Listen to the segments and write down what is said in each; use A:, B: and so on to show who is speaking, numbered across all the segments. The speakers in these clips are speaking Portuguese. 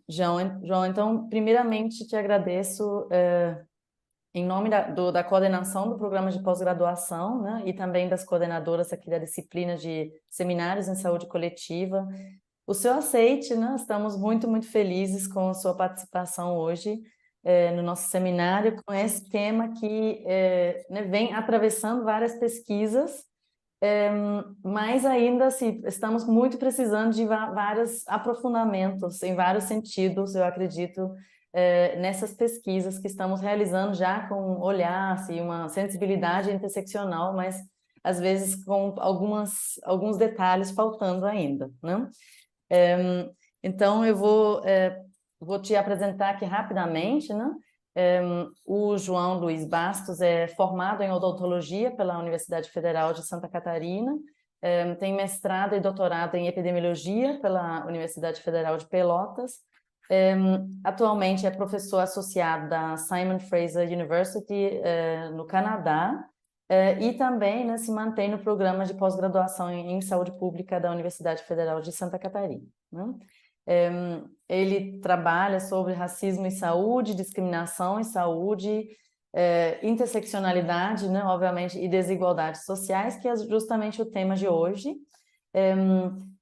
A: João, então, primeiramente te agradeço em nome da coordenação do programa de pós-graduação, né, e também das coordenadoras aqui da disciplina de seminários em saúde coletiva, o seu aceite, né? Estamos muito, muito felizes com a sua participação hoje no nosso seminário, com esse tema que né, vem atravessando várias pesquisas, mas ainda assim, estamos muito precisando de vários aprofundamentos em vários sentidos, eu acredito, nessas pesquisas que estamos realizando já com um olhar, assim, uma sensibilidade interseccional, mas às vezes com alguns detalhes faltando ainda, né? Então, vou te apresentar aqui rapidamente, né? O João Luiz Bastos é formado em odontologia pela Universidade Federal de Santa Catarina, tem mestrado e doutorado em epidemiologia pela Universidade Federal de Pelotas, atualmente é professor associado da Simon Fraser University, no Canadá, e também, né, se mantém no programa de pós-graduação em saúde pública da Universidade Federal de Santa Catarina, né? Ele trabalha sobre racismo e saúde, discriminação e saúde, interseccionalidade, né, obviamente, e desigualdades sociais, que é justamente o tema de hoje.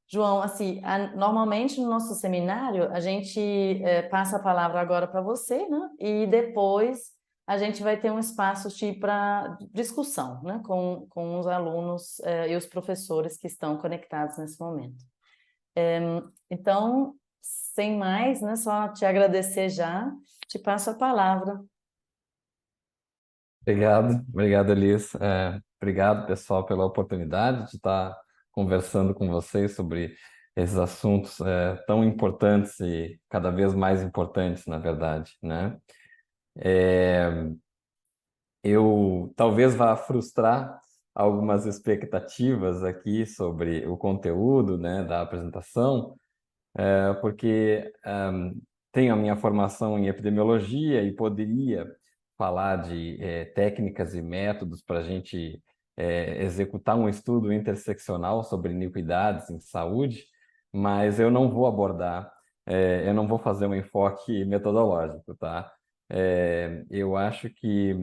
A: João, assim, normalmente no nosso seminário a gente passa a palavra agora para você, né, e depois a gente vai ter um espaço para discussão, né, com os alunos e os professores que estão conectados nesse momento. Então, sem mais, né, só te agradecer já, te passo a palavra.
B: Obrigado, Elis. Obrigado, pessoal, pela oportunidade de estar conversando com vocês sobre esses assuntos tão importantes e cada vez mais importantes, na verdade, né? Eu talvez vá frustrar algumas expectativas aqui sobre o conteúdo, né, da apresentação, porque tenho a minha formação em epidemiologia e poderia falar de técnicas e métodos para a gente executar um estudo interseccional sobre iniquidades em saúde, mas eu não vou abordar, eu não vou fazer um enfoque metodológico, tá? Eu acho que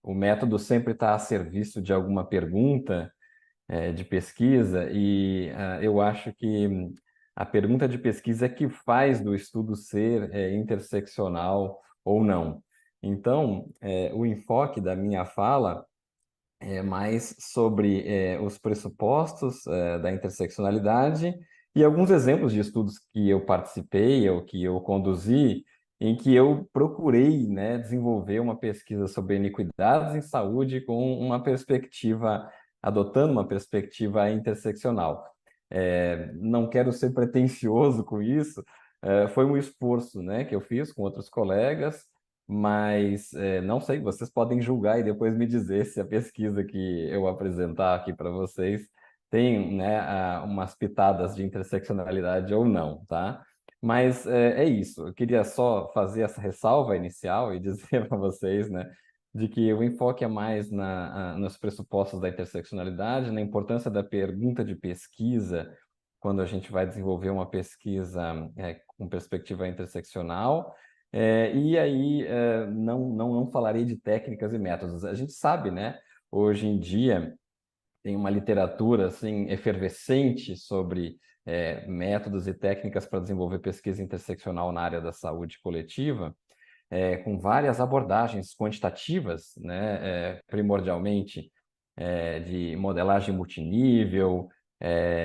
B: o método sempre está a serviço de alguma pergunta de pesquisa, e eu acho que a pergunta de pesquisa é que faz do estudo ser interseccional ou não. Então, o enfoque da minha fala é mais sobre os pressupostos da interseccionalidade e alguns exemplos de estudos que eu participei ou que eu conduzi, em que eu procurei, né, desenvolver uma pesquisa sobre iniquidades em saúde com uma perspectiva, adotando uma perspectiva interseccional. Não quero ser pretensioso com isso, foi um esforço, né, que eu fiz com outros colegas, mas não sei, vocês podem julgar e depois me dizer se a pesquisa que eu apresentar aqui para vocês tem, né, umas pitadas de interseccionalidade ou não, tá? Mas é isso, eu queria só fazer essa ressalva inicial e dizer para vocês, né, de que o enfoque é mais nos pressupostos da interseccionalidade, na importância da pergunta de pesquisa, quando a gente vai desenvolver uma pesquisa com perspectiva interseccional. E aí, não falarei de técnicas e métodos. A gente sabe, né? Hoje em dia tem uma literatura assim efervescente sobre métodos e técnicas para desenvolver pesquisa interseccional na área da saúde coletiva, com várias abordagens quantitativas, né? Primordialmente de modelagem multinível,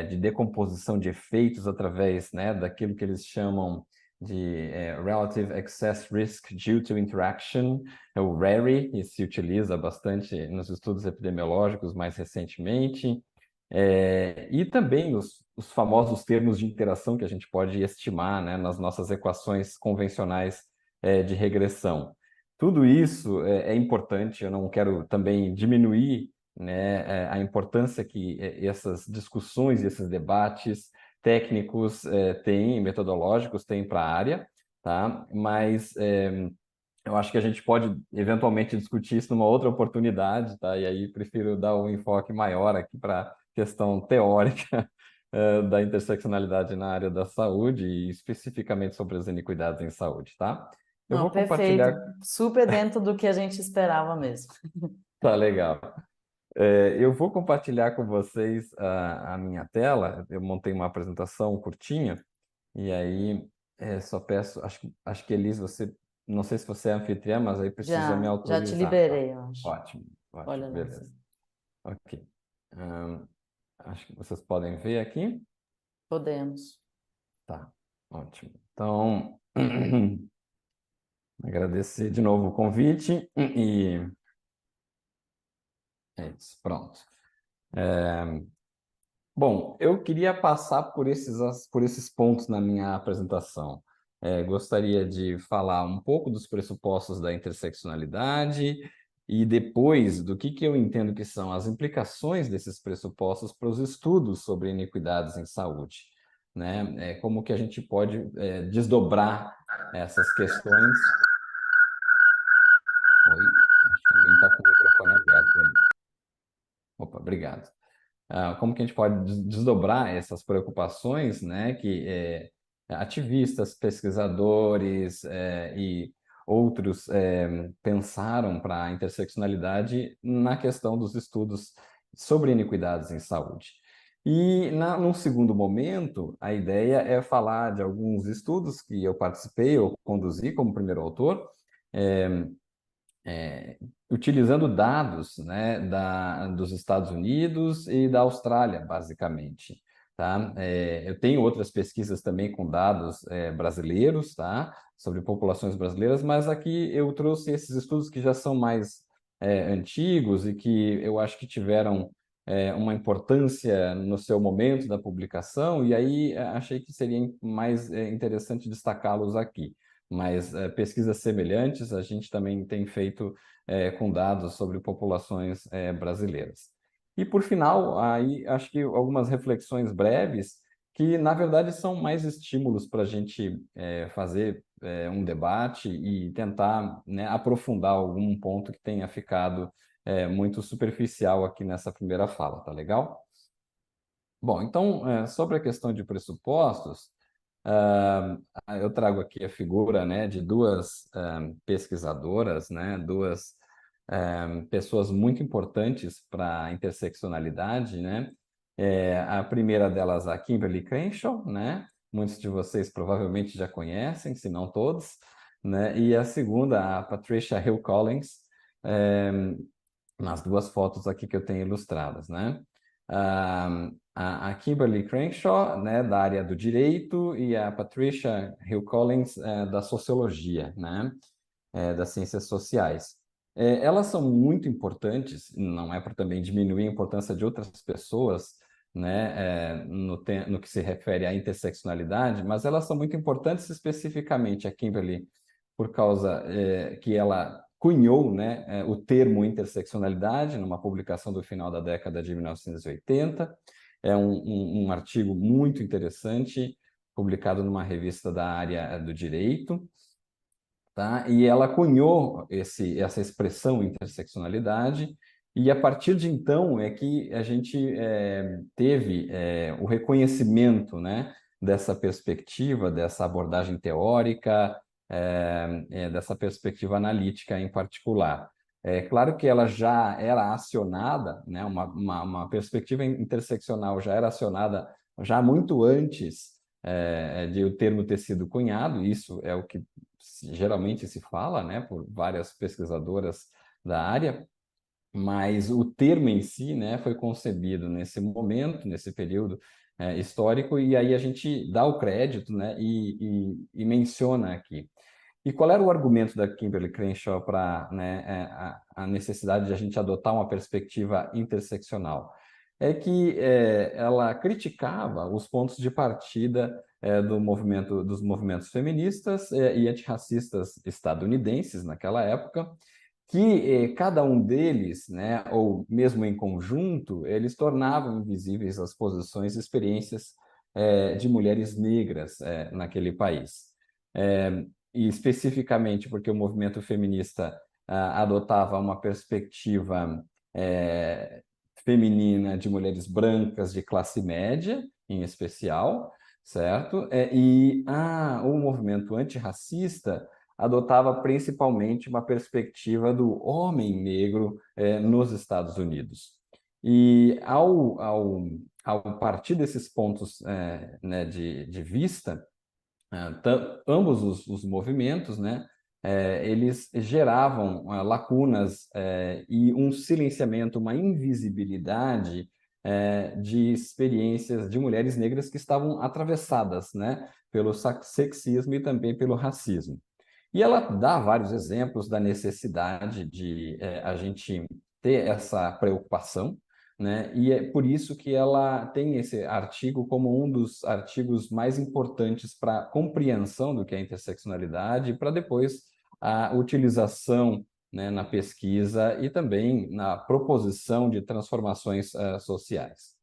B: de decomposição de efeitos através, né, daquilo que eles chamam de Relative Excess Risk Due to Interaction, o RARI, e se utiliza bastante nos estudos epidemiológicos mais recentemente, e também os famosos termos de interação que a gente pode estimar, né, nas nossas equações convencionais de regressão. Tudo isso é importante, eu não quero também diminuir, né, a importância que essas discussões e esses debates técnicos têm, metodológicos têm para a área, tá? Mas eu acho que a gente pode eventualmente discutir isso numa outra oportunidade, tá? E aí prefiro dar um enfoque maior aqui para a questão teórica da interseccionalidade na área da saúde e especificamente sobre as iniquidades em saúde, tá? Eu
A: Não,
B: vou
A: perfeito.
B: compartilhar,
A: Super dentro do que a gente esperava mesmo.
B: tá legal. Eu vou compartilhar com vocês a minha tela. Eu montei uma apresentação curtinha e aí só peço, acho que Elis, você, não sei se você é anfitriã, mas aí precisa me
A: Já te
B: autorizar, tá?
A: liberei, eu acho.
B: Ótimo,
A: Olha
B: ótimo,
A: lá,
B: beleza.
A: assim.
B: Ok. Ahn, acho que vocês podem ver aqui.
A: Podemos.
B: Tá, ótimo. Então, agradecer de novo o convite e é isso, pronto. Bom, eu queria passar por esses pontos na minha apresentação. Gostaria de falar um pouco dos pressupostos da interseccionalidade e depois do que eu entendo que são as implicações desses pressupostos para os estudos sobre iniquidades em saúde, né? Como que a gente pode desdobrar essas questões. Oi, acho que alguém está com o microfone aberto ali. Opa, obrigado. Como que a gente pode desdobrar essas preocupações, né, que ativistas, pesquisadores e outros pensaram para a interseccionalidade na questão dos estudos sobre iniquidades em saúde. E, num segundo momento, a ideia é falar de alguns estudos que eu participei ou conduzi como primeiro autor, é, utilizando dados, né, dos Estados Unidos e da Austrália, basicamente. Tá? Eu tenho outras pesquisas também com dados brasileiros, tá? Sobre populações brasileiras, mas aqui eu trouxe esses estudos que já são mais antigos e que eu acho que tiveram uma importância no seu momento da publicação, e aí achei que seria mais interessante destacá-los aqui. Mas pesquisas semelhantes a gente também tem feito com dados sobre populações brasileiras. E por final, aí acho que algumas reflexões breves que na verdade são mais estímulos para a gente fazer um debate e tentar, né, aprofundar algum ponto que tenha ficado muito superficial aqui nessa primeira fala, tá legal? Bom, então, sobre a questão de pressupostos, eu trago aqui a figura, né, de duas pesquisadoras, né, duas pessoas muito importantes para a interseccionalidade, né? A primeira delas, a Kimberly Crenshaw, né? Muitos de vocês provavelmente já conhecem, se não todos, né? E a segunda, a Patricia Hill Collins, eh, nas duas fotos aqui que eu tenho ilustradas, né? A Kimberly Crenshaw, né, da área do direito, e a Patricia Hill Collins, da sociologia, né, das ciências sociais. Elas são muito importantes, não é para também diminuir a importância de outras pessoas, né, no que se refere à interseccionalidade, mas elas são muito importantes especificamente a Kimberly por causa que ela cunhou, né, o termo interseccionalidade numa publicação do final da década de 1980. É um artigo muito interessante, publicado numa revista da área do direito, tá? E ela cunhou essa expressão interseccionalidade, e a partir de então é que a gente teve o reconhecimento, né, dessa perspectiva, dessa abordagem teórica, dessa perspectiva analítica em particular. É claro que ela já era acionada, né, uma perspectiva interseccional já era acionada já muito antes de o termo ter sido cunhado, isso é o que geralmente se fala, né, por várias pesquisadoras da área, mas o termo em si, né, foi concebido nesse momento, nesse período histórico, e aí a gente dá o crédito, né, e menciona aqui. E qual era o argumento da Kimberly Crenshaw para, né, a necessidade de a gente adotar uma perspectiva interseccional? É que ela criticava os pontos de partida dos movimentos feministas e antirracistas estadunidenses naquela época, que cada um deles, né, ou mesmo em conjunto, eles tornavam invisíveis as posições e experiências de mulheres negras naquele país. E especificamente porque o movimento feminista adotava uma perspectiva feminina de mulheres brancas de classe média, em especial, certo? O movimento antirracista adotava principalmente uma perspectiva do homem negro nos Estados Unidos. E ao partir desses pontos né, de vista, ambos os movimentos, né, eles geravam lacunas e um silenciamento, uma invisibilidade de experiências de mulheres negras que estavam atravessadas, né, pelo sexismo e também pelo racismo. E ela dá vários exemplos da necessidade de a gente ter essa preocupação, né? E é por isso que ela tem esse artigo como um dos artigos mais importantes para a compreensão do que é interseccionalidade e para depois a utilização, né, na pesquisa e também na proposição de transformações sociais.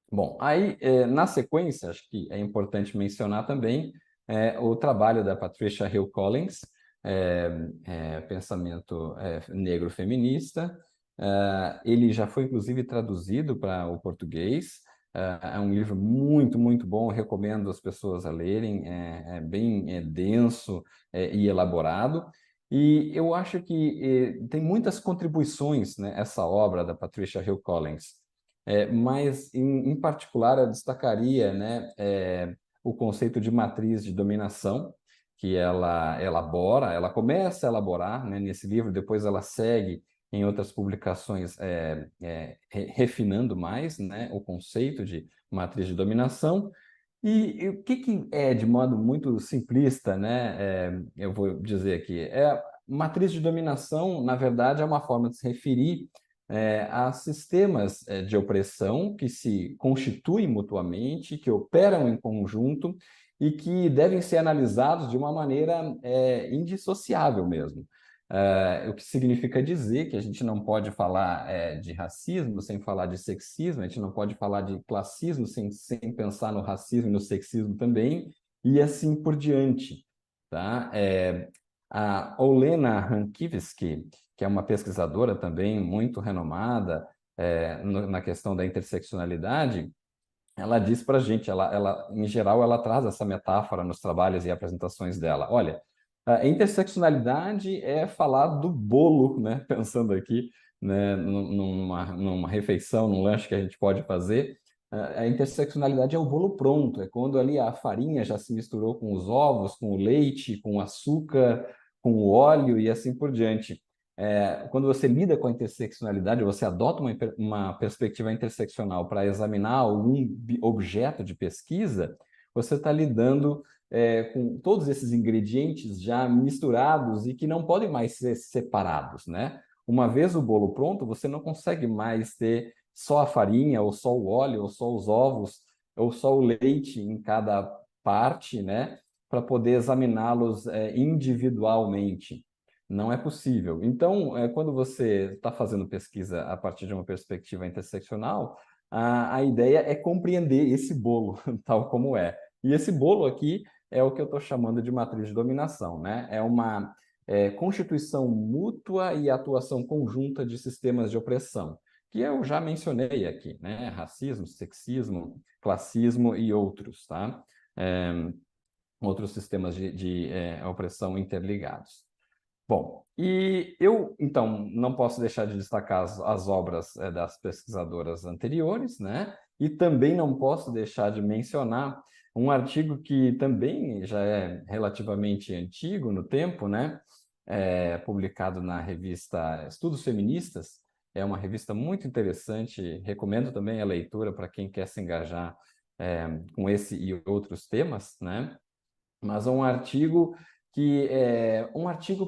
B: Bom, aí, na sequência, acho que é importante mencionar também o trabalho da Patricia Hill Collins, Pensamento Negro Feminista. Ele já foi, inclusive, traduzido para o português. É um livro muito, muito bom, recomendo as pessoas a lerem, é bem denso e elaborado. E eu acho que tem muitas contribuições, né, essa obra da Patricia Hill Collins. Mas, em particular, eu destacaria, né, o conceito de matriz de dominação, que ela elabora, ela começa a elaborar, né, nesse livro, depois ela segue em outras publicações refinando mais, né, o conceito de matriz de dominação. E o que é, de modo muito simplista, né, eu vou dizer aqui, matriz de dominação, na verdade, é uma forma de se referir a sistemas de opressão que se constituem mutuamente, que operam em conjunto e que devem ser analisados de uma maneira indissociável mesmo. O que significa dizer que a gente não pode falar de racismo sem falar de sexismo, a gente não pode falar de classismo sem pensar no racismo e no sexismo também, e assim por diante. Tá? A Olena Hankivski, que é uma pesquisadora também muito renomada na questão da interseccionalidade, ela diz para a gente, em geral, ela traz essa metáfora nos trabalhos e apresentações dela. Olha, a interseccionalidade é falar do bolo, né? Pensando aqui, né, numa refeição, num lanche que a gente pode fazer. A interseccionalidade é o bolo pronto, é quando ali a farinha já se misturou com os ovos, com o leite, com o açúcar, com o óleo e assim por diante. Quando você lida com a interseccionalidade, você adota uma perspectiva interseccional para examinar algum objeto de pesquisa, você está lidando com todos esses ingredientes já misturados e que não podem mais ser separados, né? Uma vez o bolo pronto, você não consegue mais ter só a farinha, ou só o óleo, ou só os ovos, ou só o leite em cada parte, né? Para poder examiná-los individualmente. Não é possível. Então, quando você está fazendo pesquisa a partir de uma perspectiva interseccional, a ideia é compreender esse bolo tal como é. E esse bolo aqui é o que eu estou chamando de matriz de dominação, né? É uma constituição mútua e atuação conjunta de sistemas de opressão, que eu já mencionei aqui, né? Racismo, sexismo, classismo e outros, tá? Outros sistemas de opressão interligados. Bom, e eu, então, não posso deixar de destacar as obras das pesquisadoras anteriores, né? E também não posso deixar de mencionar um artigo que também já é relativamente antigo no tempo, né? Publicado na revista Estudos Feministas. É uma revista muito interessante, recomendo também a leitura para quem quer se engajar com esse e outros temas, né? Mas é um artigo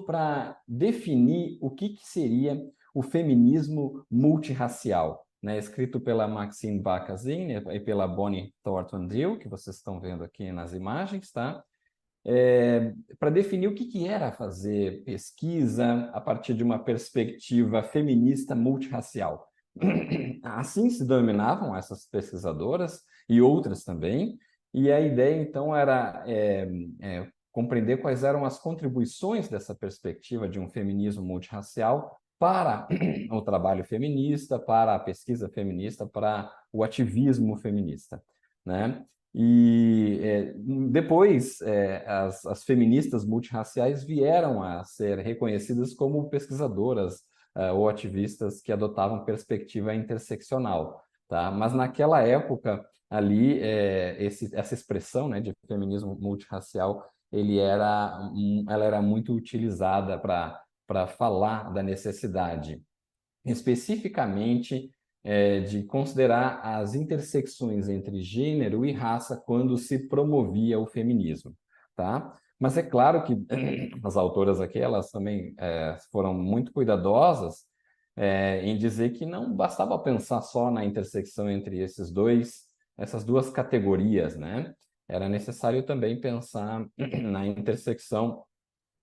B: para definir o que seria o feminismo multirracial, né? Escrito pela Maxine Bakazin e pela Bonnie Thornton Drill, que vocês estão vendo aqui nas imagens, tá? Para definir o que era fazer pesquisa a partir de uma perspectiva feminista multirracial. Assim se denominavam essas pesquisadoras e outras também, e a ideia, então, era compreender quais eram as contribuições dessa perspectiva de um feminismo multirracial para o trabalho feminista, para a pesquisa feminista, para o ativismo feminista. né? E depois as feministas multirraciais vieram a ser reconhecidas como pesquisadoras ou ativistas que adotavam perspectiva interseccional, tá? Mas naquela época ali essa expressão, né, de feminismo multirracial ela era muito utilizada para falar da necessidade especificamente de considerar as intersecções entre gênero e raça quando se promovia o feminismo, tá? Mas é claro que as autoras aqui, elas também foram muito cuidadosas em dizer que não bastava pensar só na intersecção entre essas duas categorias, né? Era necessário também pensar na intersecção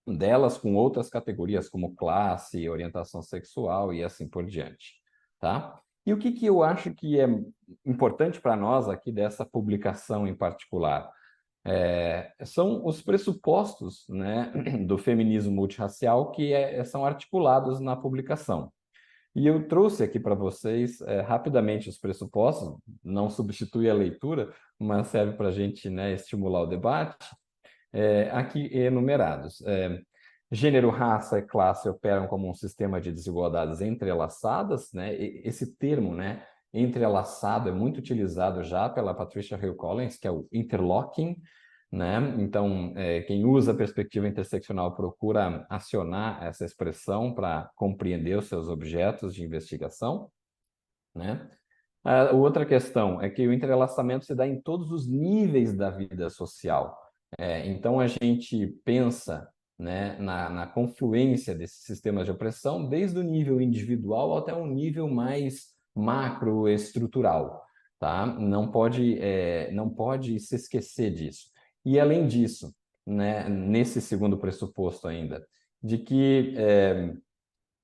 B: delas com outras categorias como classe, orientação sexual e assim por diante, tá? E o que eu acho que é importante para nós aqui dessa publicação em particular? São os pressupostos, né, do feminismo multirracial que são articulados na publicação. E eu trouxe aqui para vocês rapidamente os pressupostos, não substitui a leitura, mas serve para a gente, né, estimular o debate aqui enumerados. Gênero, raça e classe operam como um sistema de desigualdades entrelaçadas, né? Esse termo, né, entrelaçado, é muito utilizado já pela Patricia Hill Collins, que é o interlocking, né? Então, quem usa a perspectiva interseccional procura acionar essa expressão para compreender os seus objetos de investigação, né? A outra questão é que o entrelaçamento se dá em todos os níveis da vida social. Então, a gente pensa, né, na confluência desses sistemas de opressão, desde o nível individual até um nível mais macroestrutural, tá? Não pode se esquecer disso. E, além disso, né, nesse segundo pressuposto ainda, de que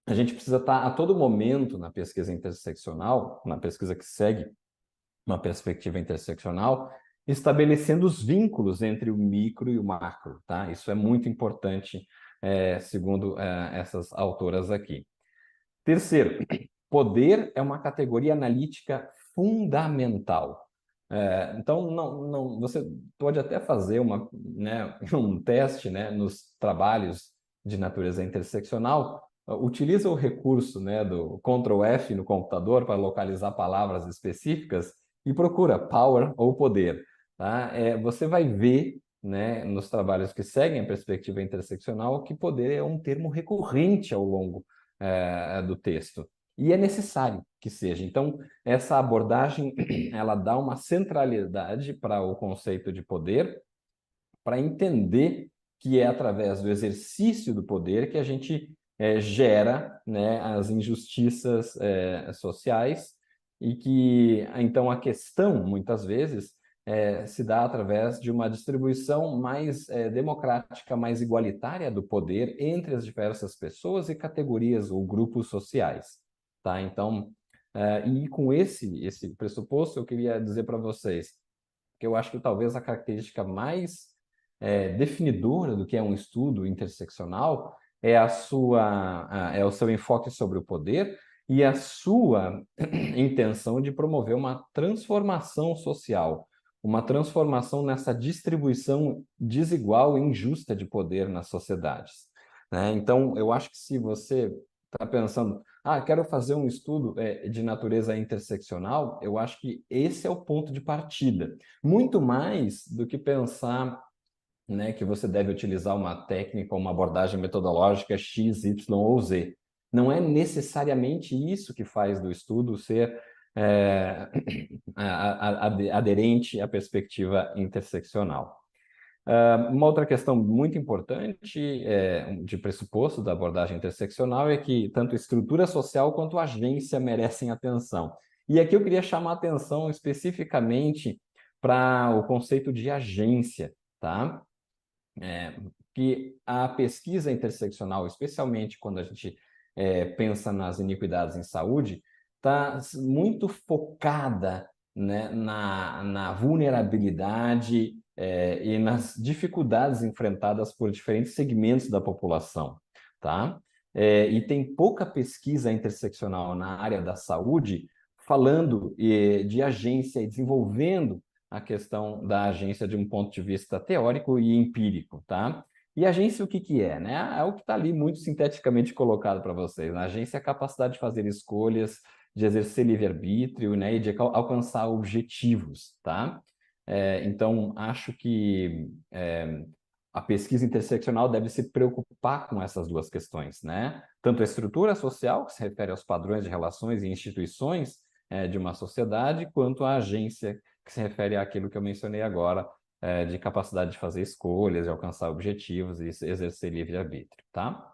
B: a gente precisa estar a todo momento na pesquisa interseccional, na pesquisa que segue uma perspectiva interseccional, estabelecendo os vínculos entre o micro e o macro, tá? Isso é muito importante, segundo essas autoras aqui. Terceiro, poder é uma categoria analítica fundamental. Então, você pode até fazer né, um teste, né, nos trabalhos de natureza interseccional, utiliza o recurso, né, do Ctrl F no computador para localizar palavras específicas e procura power ou poder. Tá? Você vai ver, né, nos trabalhos que seguem a perspectiva interseccional que poder é um termo recorrente ao longo do texto. E é necessário que seja. Então, essa abordagem ela dá uma centralidade para o conceito de poder, para entender que é através do exercício do poder que a gente gera, né, as injustiças sociais e que, então, a questão, muitas vezes, se dá através de uma distribuição mais democrática, mais igualitária do poder entre as diversas pessoas e categorias ou grupos sociais. Tá? Então, e com esse pressuposto, eu queria dizer para vocês que eu acho que talvez a característica mais definidora do que é um estudo interseccional é é o seu enfoque sobre o poder e a sua intenção de promover uma transformação social, uma transformação nessa distribuição desigual e injusta de poder nas sociedades, né? Então, eu acho que se você está pensando, quero fazer um estudo de natureza interseccional, eu acho que esse é o ponto de partida. Muito mais do que pensar, né, que você deve utilizar uma técnica ou uma abordagem metodológica X, Y ou Z. Não é necessariamente isso que faz do estudo ser aderente à perspectiva interseccional. Uma outra questão muito importante de pressuposto da abordagem interseccional é que tanto estrutura social quanto agência merecem atenção. E aqui eu queria chamar a atenção especificamente para o conceito de agência, tá? Que a pesquisa interseccional, especialmente quando a gente pensa nas iniquidades em saúde, está muito focada, né, na vulnerabilidade e nas dificuldades enfrentadas por diferentes segmentos da população, tá? E tem pouca pesquisa interseccional na área da saúde falando de agência e desenvolvendo a questão da agência de um ponto de vista teórico e empírico, tá? E agência o que que é, né? É o que está ali muito sinteticamente colocado para vocês. A agência é a capacidade de fazer escolhas, de exercer livre-arbítrio, né? E de alcançar objetivos, tá? Então, acho que a pesquisa interseccional deve se preocupar com essas duas questões, né? Tanto a estrutura social, que se refere aos padrões de relações e instituições de uma sociedade, quanto a agência, que se refere àquilo que eu mencionei agora, de capacidade de fazer escolhas, de alcançar objetivos e exercer livre-arbítrio, tá?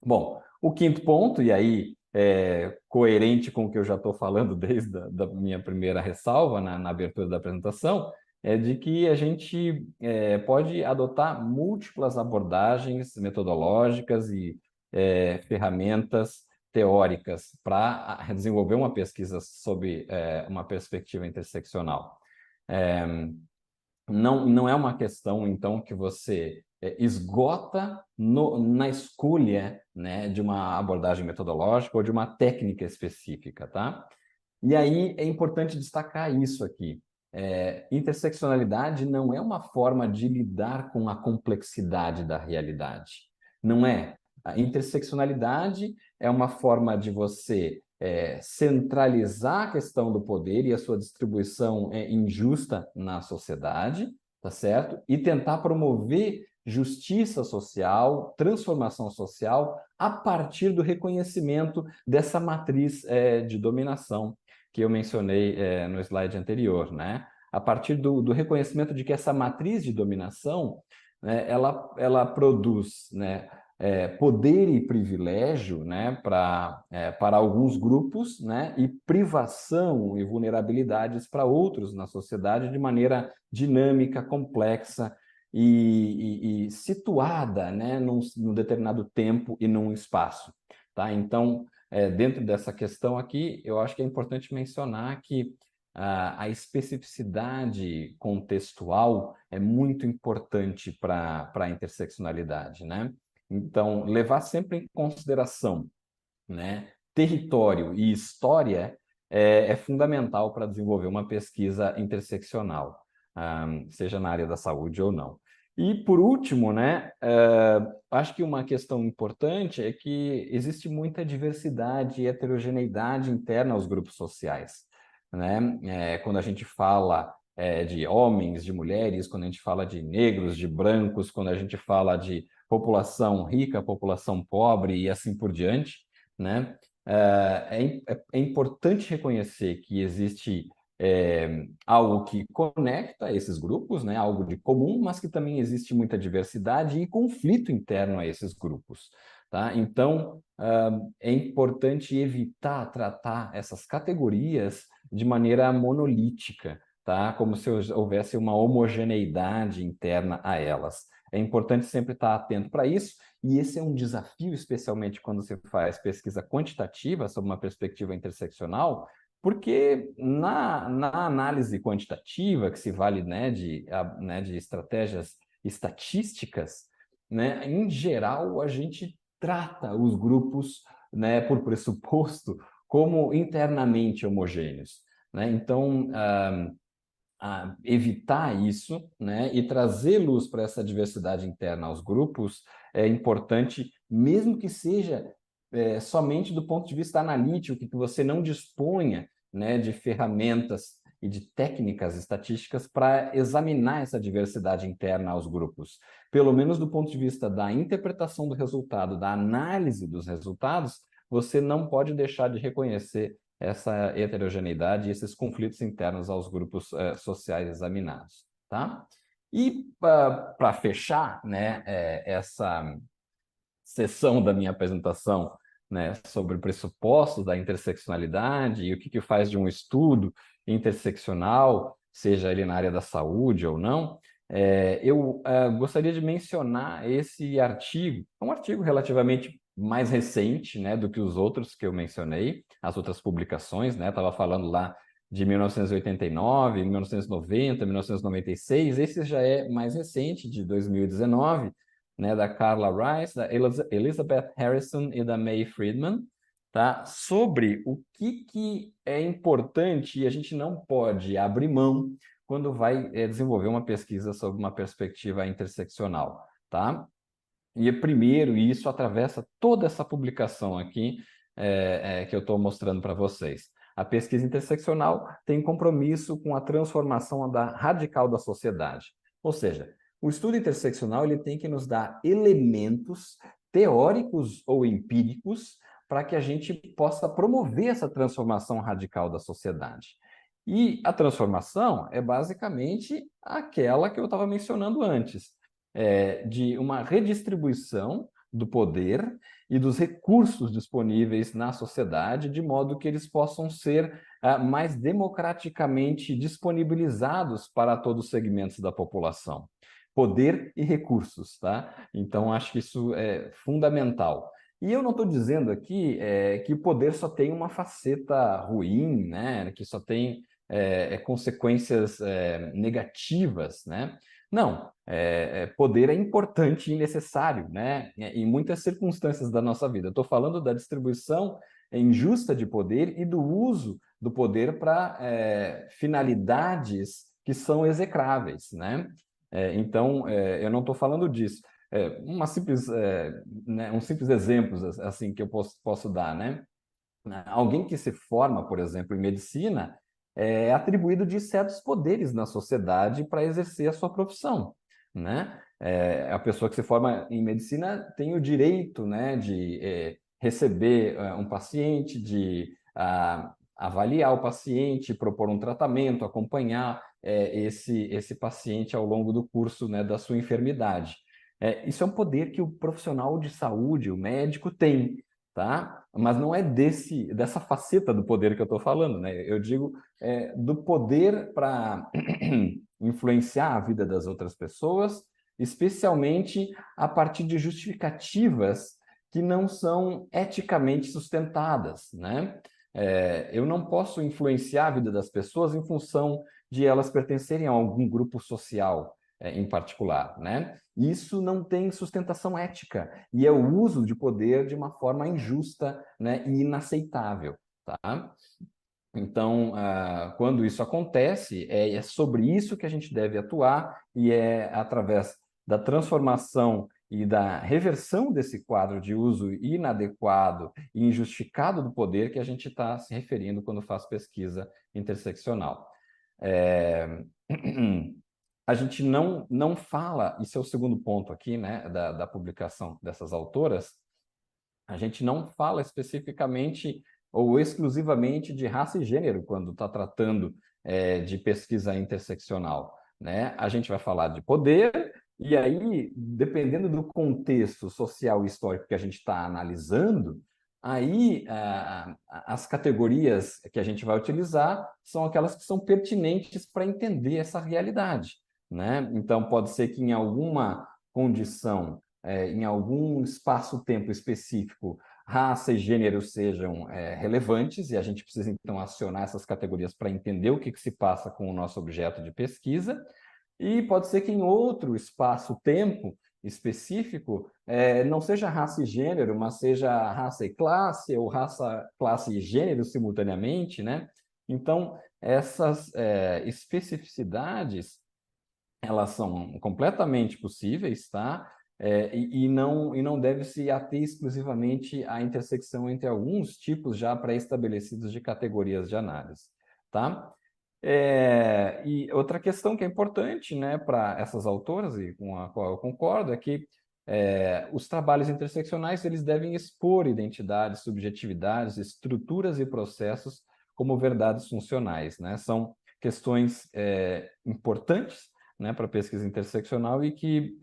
B: Bom, o quinto ponto, e aí coerente com o que eu já estou falando desde da minha primeira ressalva na abertura da apresentação, é de que a gente pode adotar múltiplas abordagens metodológicas e ferramentas teóricas para desenvolver uma pesquisa sob uma perspectiva interseccional. Não é uma questão, então, que você esgota na escolha, né, de uma abordagem metodológica ou de uma técnica específica, tá? E aí é importante destacar isso aqui. Interseccionalidade não é uma forma de lidar com a complexidade da realidade. Não é. A interseccionalidade é uma forma de você centralizar a questão do poder e a sua distribuição injusta na sociedade, tá certo? E tentar promover justiça social, transformação social, a partir do reconhecimento dessa matriz de dominação que eu mencionei no slide anterior, né? A partir do reconhecimento de que essa matriz de dominação, né, ela produz, né, poder e privilégio, né, para alguns grupos, né, e privação e vulnerabilidades para outros na sociedade de maneira dinâmica, complexa e situada, né, num determinado tempo e num espaço. Tá? Então, dentro dessa questão aqui, eu acho que é importante mencionar que a especificidade contextual é muito importante para a interseccionalidade, né? Então, levar sempre em consideração, né, território e história é fundamental para desenvolver uma pesquisa interseccional, seja na área da saúde ou não. E, por último, né, acho que uma questão importante é que existe muita diversidade e heterogeneidade interna aos grupos sociais, né? Quando a gente fala de homens, de mulheres, quando a gente fala de negros, de brancos, quando a gente fala de população rica, população pobre e assim por diante, né? É importante reconhecer que existe algo que conecta esses grupos, né? Algo de comum, mas que também existe muita diversidade e conflito interno a esses grupos. Tá? Então, é importante evitar tratar essas categorias de maneira monolítica, tá? Como se houvesse uma homogeneidade interna a elas. É importante sempre estar atento para isso, e esse é um desafio, especialmente quando se faz pesquisa quantitativa sob uma perspectiva interseccional, porque na análise quantitativa, que se vale, né, de estratégias estatísticas, né, em geral, a gente trata os grupos, né, por pressuposto, como internamente homogêneos, né? Então, evitar isso, né, e trazer luz para essa diversidade interna aos grupos é importante, mesmo que seja somente do ponto de vista analítico, que você não disponha, né, de ferramentas e de técnicas estatísticas para examinar essa diversidade interna aos grupos. Pelo menos do ponto de vista da interpretação do resultado, da análise dos resultados, você não pode deixar de reconhecer essa heterogeneidade e esses conflitos internos aos grupos sociais examinados, tá? E para fechar, né, essa sessão da minha apresentação, né, sobre pressupostos da interseccionalidade e o que faz de um estudo interseccional, seja ele na área da saúde ou não, eu gostaria de mencionar esse artigo, um artigo relativamente mais recente, né, do que os outros que eu mencionei, as outras publicações, né, estava falando lá de 1989, 1990, 1996, esse já é mais recente, de 2019, né, da Carla Rice, da Elizabeth Harrison e da May Friedman, tá? Sobre o que é importante e a gente não pode abrir mão quando vai desenvolver uma pesquisa sobre uma perspectiva interseccional, tá? E primeiro, e isso atravessa toda essa publicação aqui que eu estou mostrando para vocês. A pesquisa interseccional tem compromisso com a transformação radical da sociedade. Ou seja, o estudo interseccional ele tem que nos dar elementos teóricos ou empíricos para que a gente possa promover essa transformação radical da sociedade. E a transformação é basicamente aquela que eu estava mencionando antes, de uma redistribuição do poder e dos recursos disponíveis na sociedade, de modo que eles possam ser mais democraticamente disponibilizados para todos os segmentos da população. Poder e recursos, tá? Então, acho que isso é fundamental. E eu não estou dizendo aqui que o poder só tem uma faceta ruim, né? Que só tem consequências negativas, né? Não, poder é importante e necessário, né? Em muitas circunstâncias da nossa vida. Eu estou falando da distribuição injusta de poder e do uso do poder para finalidades que são execráveis, né? Então, eu não estou falando disso. Né, um simples exemplo assim que eu posso dar, né? Alguém que se forma, por exemplo, em medicina, é atribuído de certos poderes na sociedade para exercer a sua profissão, né? A pessoa que se forma em medicina tem o direito, né, de receber um paciente, de avaliar o paciente, propor um tratamento, acompanhar esse paciente ao longo do curso, né, da sua enfermidade. Isso é um poder que o profissional de saúde, o médico, tem, tá? Mas não é dessa faceta do poder que eu estou falando, né? Eu digo do poder para influenciar a vida das outras pessoas, especialmente a partir de justificativas que não são eticamente sustentadas, né? Eu não posso influenciar a vida das pessoas em função de elas pertencerem a algum grupo social em particular, né? Isso não tem sustentação ética e é o uso de poder de uma forma injusta, né, e inaceitável, tá? Então, quando isso acontece, é sobre isso que a gente deve atuar e é através da transformação e da reversão desse quadro de uso inadequado e injustificado do poder que a gente está se referindo quando faz pesquisa interseccional. A gente não fala, isso é o segundo ponto aqui, né, da publicação dessas autoras, a gente não fala especificamente ou exclusivamente de raça e gênero quando está tratando de pesquisa interseccional, né? A gente vai falar de poder, e aí, dependendo do contexto social e histórico que a gente está analisando, aí as categorias que a gente vai utilizar são aquelas que são pertinentes para entender essa realidade, né? Então, pode ser que em alguma condição em algum espaço-tempo específico, raça e gênero sejam relevantes, e a gente precisa, então, acionar essas categorias para entender o que se passa com o nosso objeto de pesquisa, e pode ser que em outro espaço-tempo específico não seja raça e gênero, mas seja raça e classe, ou raça, classe e gênero simultaneamente, né? Então, essas especificidades, elas são completamente possíveis, tá? E não deve se ater exclusivamente à intersecção entre alguns tipos já pré-estabelecidos de categorias de análise, tá? E outra questão que é importante, né, para essas autoras, e com a qual eu concordo, é que os trabalhos interseccionais eles devem expor identidades, subjetividades, estruturas e processos como verdades funcionais, né? São questões importantes, né, para a pesquisa interseccional e que,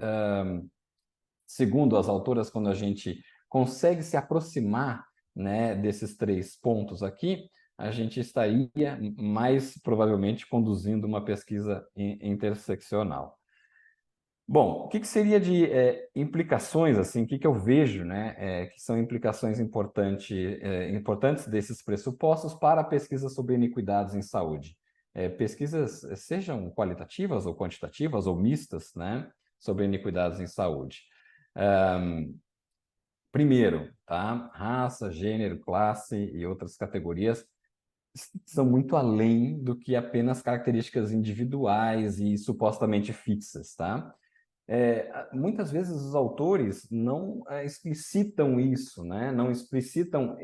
B: segundo as autoras, quando a gente consegue se aproximar, né, desses três pontos aqui, a gente estaria mais provavelmente conduzindo uma pesquisa interseccional. Bom, o que seria de implicações, assim, o que eu vejo, né, que são implicações importantes desses pressupostos para a pesquisa sobre iniquidades em saúde? Pesquisas sejam qualitativas ou quantitativas ou mistas, né, sobre iniquidades em saúde. Primeiro, tá? Raça, gênero, classe e outras categorias são muito além do que apenas características individuais e supostamente fixas, tá? Muitas vezes os autores não explicitam isso, né? Não explicitam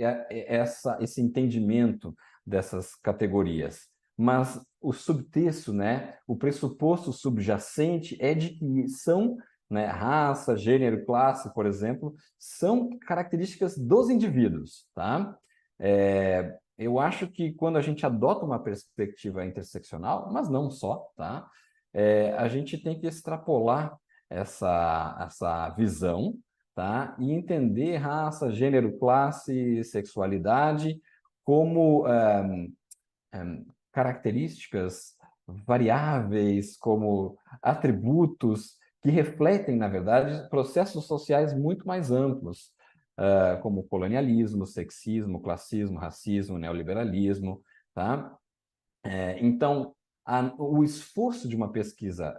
B: esse entendimento dessas categorias, mas o subtexto, né? O pressuposto subjacente é de que são, né, raça, gênero, classe, por exemplo, são características dos indivíduos, tá? Eu acho que quando a gente adota uma perspectiva interseccional, mas não só, tá? A gente tem que extrapolar essa visão, tá? E entender raça, gênero, classe, sexualidade como características variáveis, como atributos que refletem, na verdade, processos sociais muito mais amplos, como colonialismo, sexismo, classismo, racismo, neoliberalismo, tá? Então, o esforço de uma pesquisa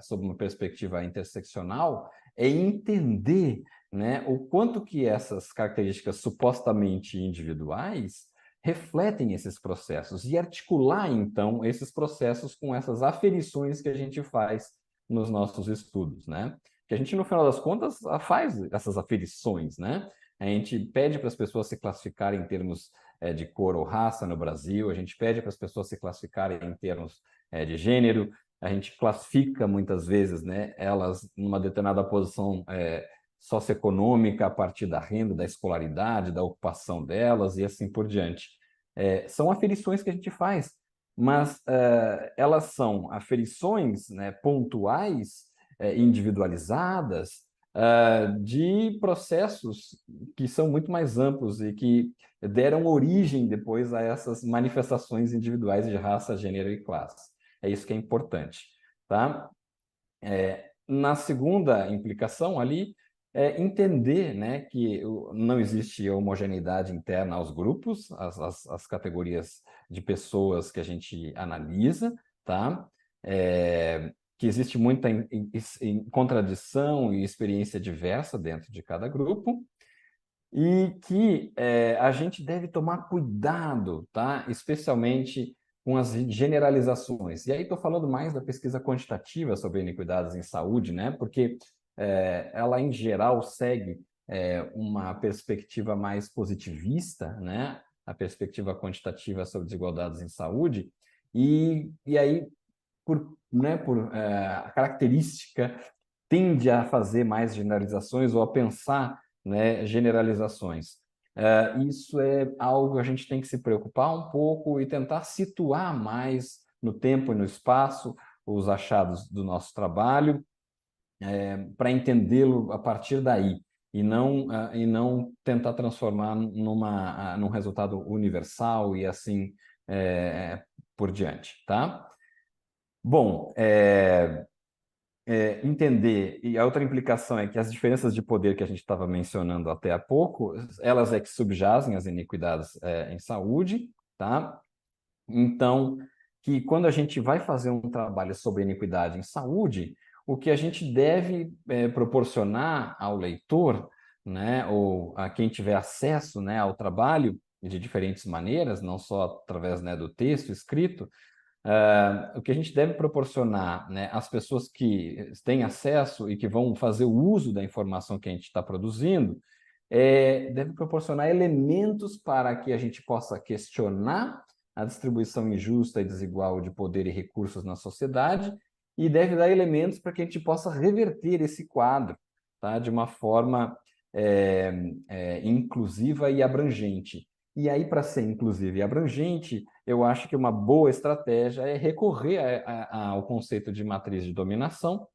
B: sob uma perspectiva interseccional é entender, né, o quanto que essas características supostamente individuais refletem esses processos e articular, então, esses processos com essas aferições que a gente faz nos nossos estudos, né? Que a gente, no final das contas, faz essas aferições, né? A gente pede para as pessoas se classificarem em termos de cor ou raça no Brasil, a gente pede para as pessoas se classificarem em termos de gênero, a gente classifica muitas vezes, né, elas numa determinada posição socioeconômica a partir da renda, da escolaridade, da ocupação delas e assim por diante. São aferições que a gente faz, mas elas são aferições, né, pontuais, individualizadas, de processos que são muito mais amplos e que deram origem depois a essas manifestações individuais de raça, gênero e classe. É isso que é importante, tá? Na segunda implicação ali, é entender, né, que não existe homogeneidade interna aos grupos, as categorias de pessoas que a gente analisa, tá? Que existe muita contradição e experiência diversa dentro de cada grupo, e que a gente deve tomar cuidado, tá? Especialmente com as generalizações. E aí estou falando mais da pesquisa quantitativa sobre iniquidades em saúde, né? Porque ela, em geral, segue uma perspectiva mais positivista, né? A perspectiva quantitativa sobre desigualdades em saúde, e aí, por característica, tende a fazer mais generalizações ou a pensar, né, generalizações. Isso é algo que a gente tem que se preocupar um pouco e tentar situar mais no tempo e no espaço os achados do nosso trabalho, para entendê-lo a partir daí, e não tentar transformar num resultado universal e assim por diante, tá? Bom, entender, e a outra implicação é que as diferenças de poder que a gente estava mencionando até há pouco, elas é que subjazem as iniquidades em saúde, tá? Então, que quando a gente vai fazer um trabalho sobre iniquidade em saúde, o que a gente deve proporcionar ao leitor, né, ou a quem tiver acesso, né, ao trabalho de diferentes maneiras, não só através, né, do texto escrito, o que a gente deve proporcionar, né, às pessoas que têm acesso e que vão fazer o uso da informação que a gente está produzindo, deve proporcionar elementos para que a gente possa questionar a distribuição injusta e desigual de poder e recursos na sociedade, e deve dar elementos para que a gente possa reverter esse quadro, tá, de uma forma inclusiva e abrangente. E aí, para ser inclusiva e abrangente, eu acho que uma boa estratégia é recorrer ao conceito de matriz de dominação,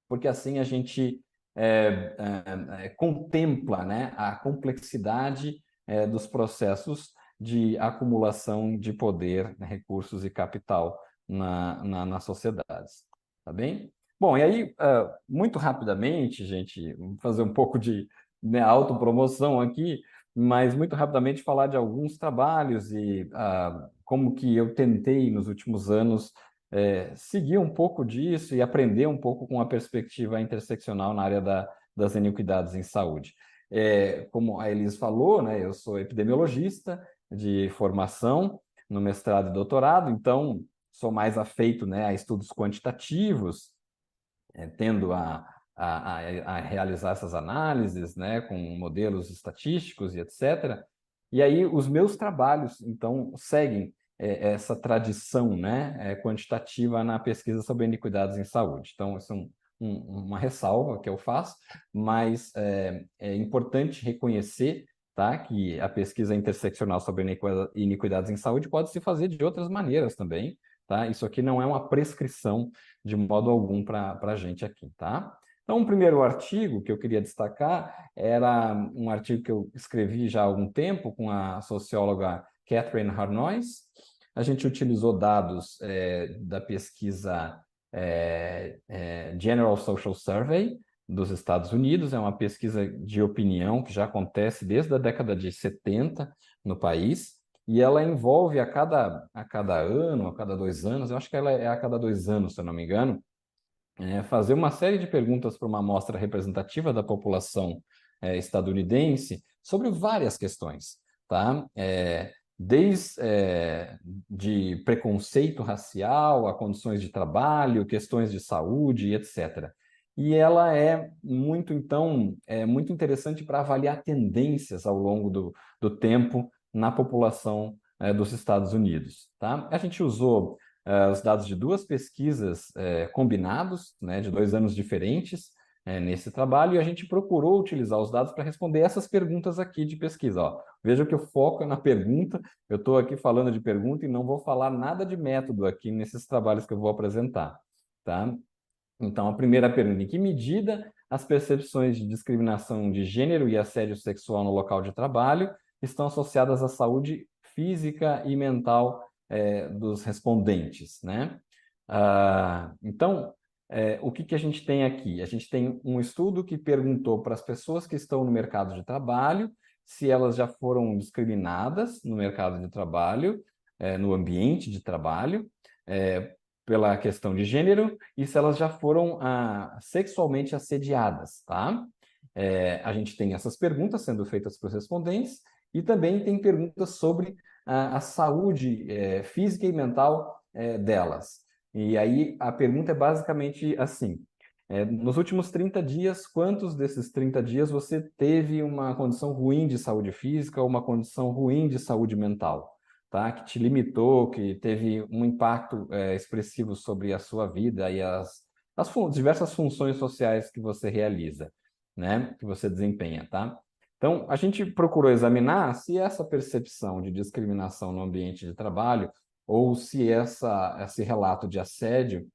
B: porque assim a gente contempla, né, a complexidade dos processos de acumulação de poder, né, recursos e capital nas sociedades. Tá bem? Bom, e aí, muito rapidamente, gente, vamos fazer um pouco de, né, autopromoção aqui, mas muito rapidamente falar de alguns trabalhos e como que eu tentei nos últimos anos seguir um pouco disso e aprender um pouco com a perspectiva interseccional na área das iniquidades em saúde. Como a Elis falou, né, eu sou epidemiologista de formação, no mestrado e doutorado, então sou mais afeito, né, a estudos quantitativos, tendo a realizar essas análises, né, com modelos estatísticos e etc. E aí os meus trabalhos, então, seguem essa tradição, né, quantitativa na pesquisa sobre iniquidades em saúde. Então, isso é uma ressalva que eu faço, mas é importante reconhecer, tá, que a pesquisa interseccional sobre iniquidades em saúde pode se fazer de outras maneiras também, tá? Isso aqui não é uma prescrição de modo algum para a gente aqui, tá? Então, o primeiro artigo que eu queria destacar era um artigo que eu escrevi já há algum tempo com a socióloga Catherine Harnois. A gente utilizou dados da pesquisa General Social Survey dos Estados Unidos, é uma pesquisa de opinião que já acontece desde a década de 70 no país, e ela envolve a cada ano, a cada 2 anos, eu acho que ela é a cada 2 anos, se eu não me engano, fazer uma série de perguntas para uma amostra representativa da população estadunidense sobre várias questões, tá? Desde de preconceito racial a condições de trabalho, questões de saúde, etc. E ela então, muito interessante para avaliar tendências ao longo do tempo na população dos Estados Unidos, tá? A gente usou os dados de duas pesquisas combinados, né, de 2 anos diferentes nesse trabalho, e a gente procurou utilizar os dados para responder essas perguntas aqui de pesquisa. Ó. Veja que o foco é na pergunta, eu estou aqui falando de pergunta e não vou falar nada de método aqui nesses trabalhos que eu vou apresentar. Tá? Então, a primeira pergunta: em que medida as percepções de discriminação de gênero e assédio sexual no local de trabalho estão associadas à saúde física e mental dos respondentes, né? Então, o que a gente tem aqui? A gente tem um estudo que perguntou para as pessoas que estão no mercado de trabalho se elas já foram discriminadas no mercado de trabalho, no ambiente de trabalho, pela questão de gênero e se elas já foram sexualmente assediadas, tá? A gente tem essas perguntas sendo feitas para os respondentes e também tem perguntas sobre a saúde física e mental delas. E aí a pergunta é basicamente assim: nos últimos 30 dias, quantos desses 30 dias você teve uma condição ruim de saúde física ou uma condição ruim de saúde mental? Tá? Que te limitou, que teve um impacto expressivo sobre a sua vida e as diversas funções sociais que você realiza, né? Que você desempenha, tá? Então, a gente procurou examinar se essa percepção de discriminação no ambiente de trabalho ou se esse relato de assédio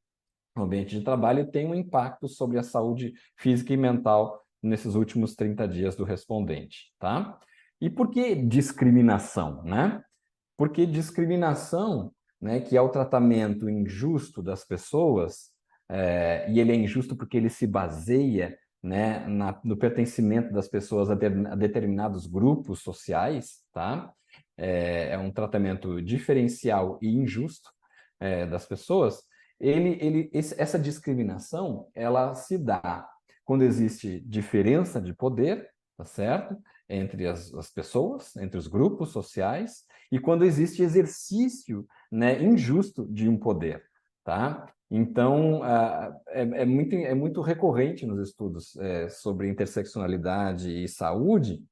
B: no ambiente de trabalho tem um impacto sobre a saúde física e mental nesses últimos 30 dias do respondente, tá? E por que discriminação, né? Porque discriminação, né, que é o tratamento injusto das pessoas, e ele é injusto porque ele se baseia, né, no pertencimento das pessoas a determinados grupos sociais, tá? É um tratamento diferencial e injusto das pessoas. Essa discriminação, ela se dá quando existe diferença de poder, tá certo? Entre as pessoas, entre os grupos sociais, e quando existe exercício, né, injusto de um poder, tá? Então, é muito recorrente nos estudos sobre interseccionalidade e saúde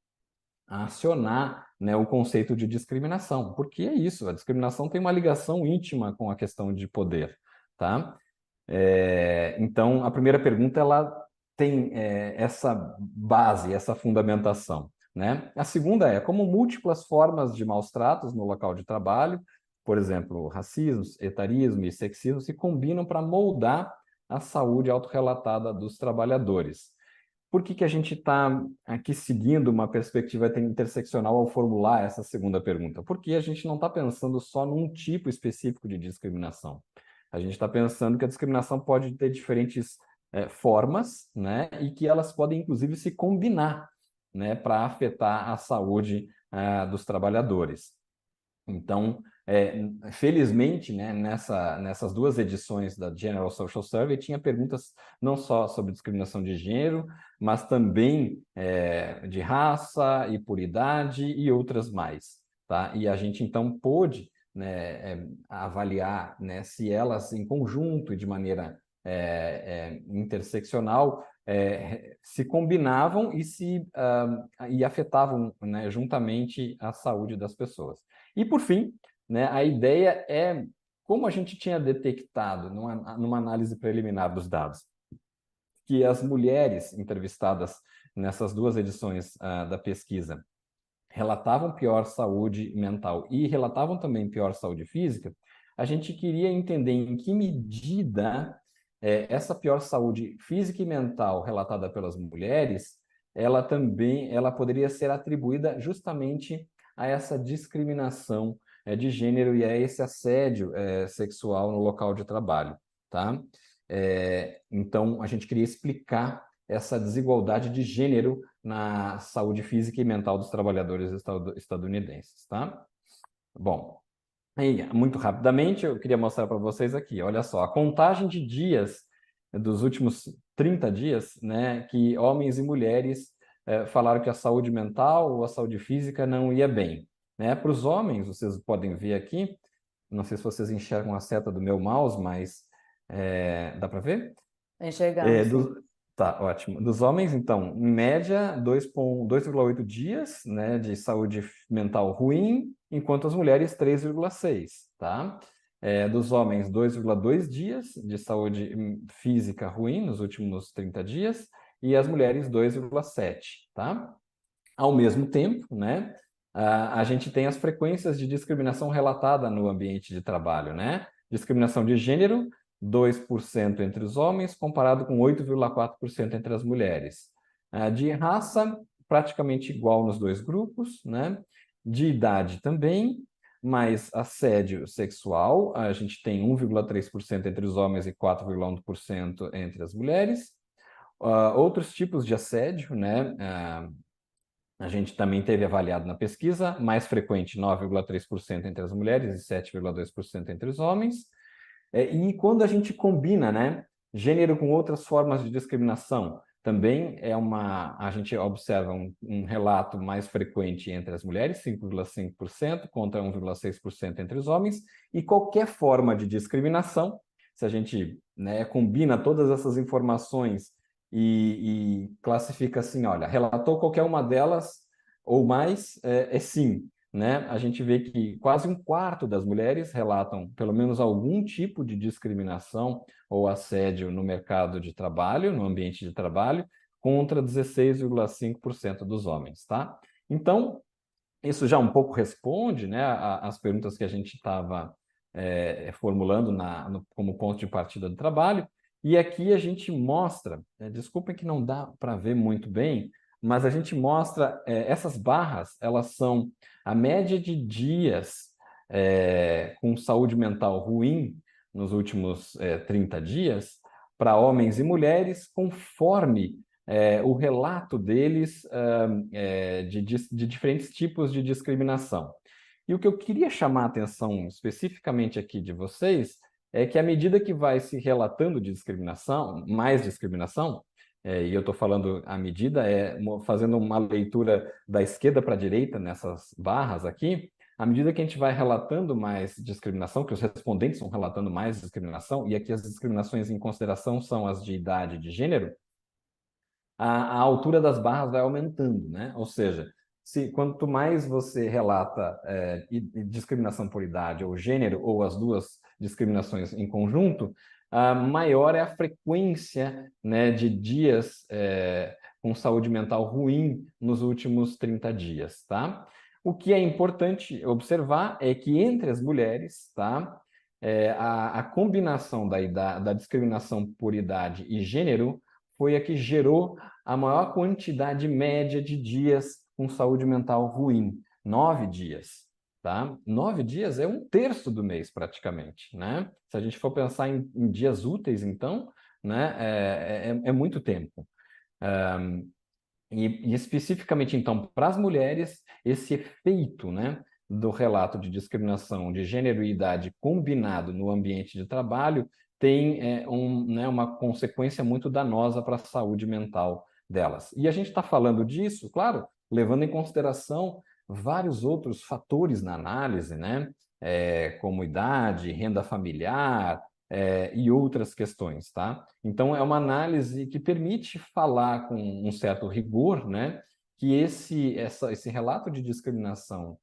B: acionar, né, o conceito de discriminação, porque é isso, a discriminação tem uma ligação íntima com a questão de poder, tá? Então, a primeira pergunta, ela tem essa base, essa fundamentação, né? A segunda é como múltiplas formas de maus tratos no local de trabalho, por exemplo, racismo, etarismo e sexismo, se combinam para moldar a saúde autorrelatada dos trabalhadores. Por que a gente está aqui seguindo uma perspectiva interseccional ao formular essa segunda pergunta? Porque a gente não está pensando só num tipo específico de discriminação. A gente está pensando que a discriminação pode ter diferentes formas, né, e que elas podem, inclusive, se combinar, né, para afetar a saúde dos trabalhadores. Então, felizmente, né, nessas duas edições da General Social Survey, tinha perguntas não só sobre discriminação de gênero, mas também de raça e por idade e outras mais. Tá? E a gente, então, pôde, avaliar, né, se elas em conjunto e de maneira interseccional se combinavam e afetavam, né, juntamente a saúde das pessoas. E por fim, né, a ideia é como a gente tinha detectado numa análise preliminar dos dados, que as mulheres entrevistadas nessas 2 edições da pesquisa relatavam pior saúde mental e relatavam também pior saúde física, a gente queria entender em que medida essa pior saúde física e mental relatada pelas mulheres, ela poderia ser atribuída justamente a essa discriminação de gênero e a esse assédio sexual no local de trabalho, tá? Então, a gente queria explicar essa desigualdade de gênero na saúde física e mental dos trabalhadores estadunidenses, tá? Bom, aí, muito rapidamente, eu queria mostrar para vocês aqui, olha só, a contagem de dias dos últimos 30 dias, né, que homens e mulheres falaram que a saúde mental ou a saúde física não ia bem, né? Para os homens, vocês podem ver aqui, não sei se vocês enxergam a seta do meu mouse, mas dá para ver?
A: Enxergamos, sim.
B: Tá, ótimo. Dos homens, então, em média, 2,8 dias, né, de saúde mental ruim, enquanto as mulheres, 3,6, tá? Dos homens, 2,2 dias de saúde física ruim nos últimos 30 dias, e as mulheres, 2,7, tá? Ao mesmo tempo, né, a gente tem as frequências de discriminação relatada no ambiente de trabalho, né? Discriminação de gênero, 2% entre os homens, comparado com 8,4% entre as mulheres. De raça, praticamente igual nos 2 grupos, né? De idade também, mas assédio sexual, a gente tem 1,3% entre os homens e 4,1% entre as mulheres. Outros tipos de assédio, né? A gente também teve avaliado na pesquisa, mais frequente 9,3% entre as mulheres e 7,2% entre os homens. E quando a gente combina, né, gênero com outras formas de discriminação, também a gente observa um relato mais frequente entre as mulheres, 5,5% contra 1,6% entre os homens, e qualquer forma de discriminação, se a gente, né, combina todas essas informações e classifica assim, olha, relatou qualquer uma delas ou mais, sim, né? A gente vê que quase 1/4 das mulheres relatam pelo menos algum tipo de discriminação ou assédio no mercado de trabalho, no ambiente de trabalho, contra 16,5% dos homens, tá? Então, isso já um pouco responde, né, as perguntas que a gente estava formulando como ponto de partida do trabalho. E aqui a gente mostra, desculpem que não dá para ver muito bem, mas a gente mostra essas barras, elas são a média de dias com saúde mental ruim nos últimos 30 dias para homens e mulheres, conforme o relato deles de diferentes tipos de discriminação. E o que eu queria chamar a atenção especificamente aqui de vocês é que à medida que vai se relatando de discriminação, mais discriminação, e eu estou falando à medida, fazendo uma leitura da esquerda para a direita nessas barras aqui, à medida que a gente vai relatando mais discriminação, que os respondentes vão relatando mais discriminação, e aqui as discriminações em consideração são as de idade e de gênero, a altura das barras vai aumentando, né? Ou seja, quanto mais você relata discriminação por idade ou gênero, ou as duas discriminações em conjunto, maior é a frequência, né, de dias com saúde mental ruim nos últimos 30 dias, tá? O que é importante observar é que entre as mulheres, tá, a combinação da discriminação por idade e gênero foi a que gerou a maior quantidade média de dias com saúde mental ruim, 9 dias. Tá? 9 dias é 1/3 do mês, praticamente. Né? Se a gente for pensar em dias úteis, então, né, é muito tempo. E especificamente, então, para as mulheres, esse efeito, né, do relato de discriminação de gênero e idade combinado no ambiente de trabalho tem né, uma consequência muito danosa para a saúde mental delas. E a gente está falando disso, claro, levando em consideração vários outros fatores na análise, né? como idade, renda familiar, e outras questões, tá? Então, é uma análise que permite falar com um certo rigor, né, que esse relato de discriminação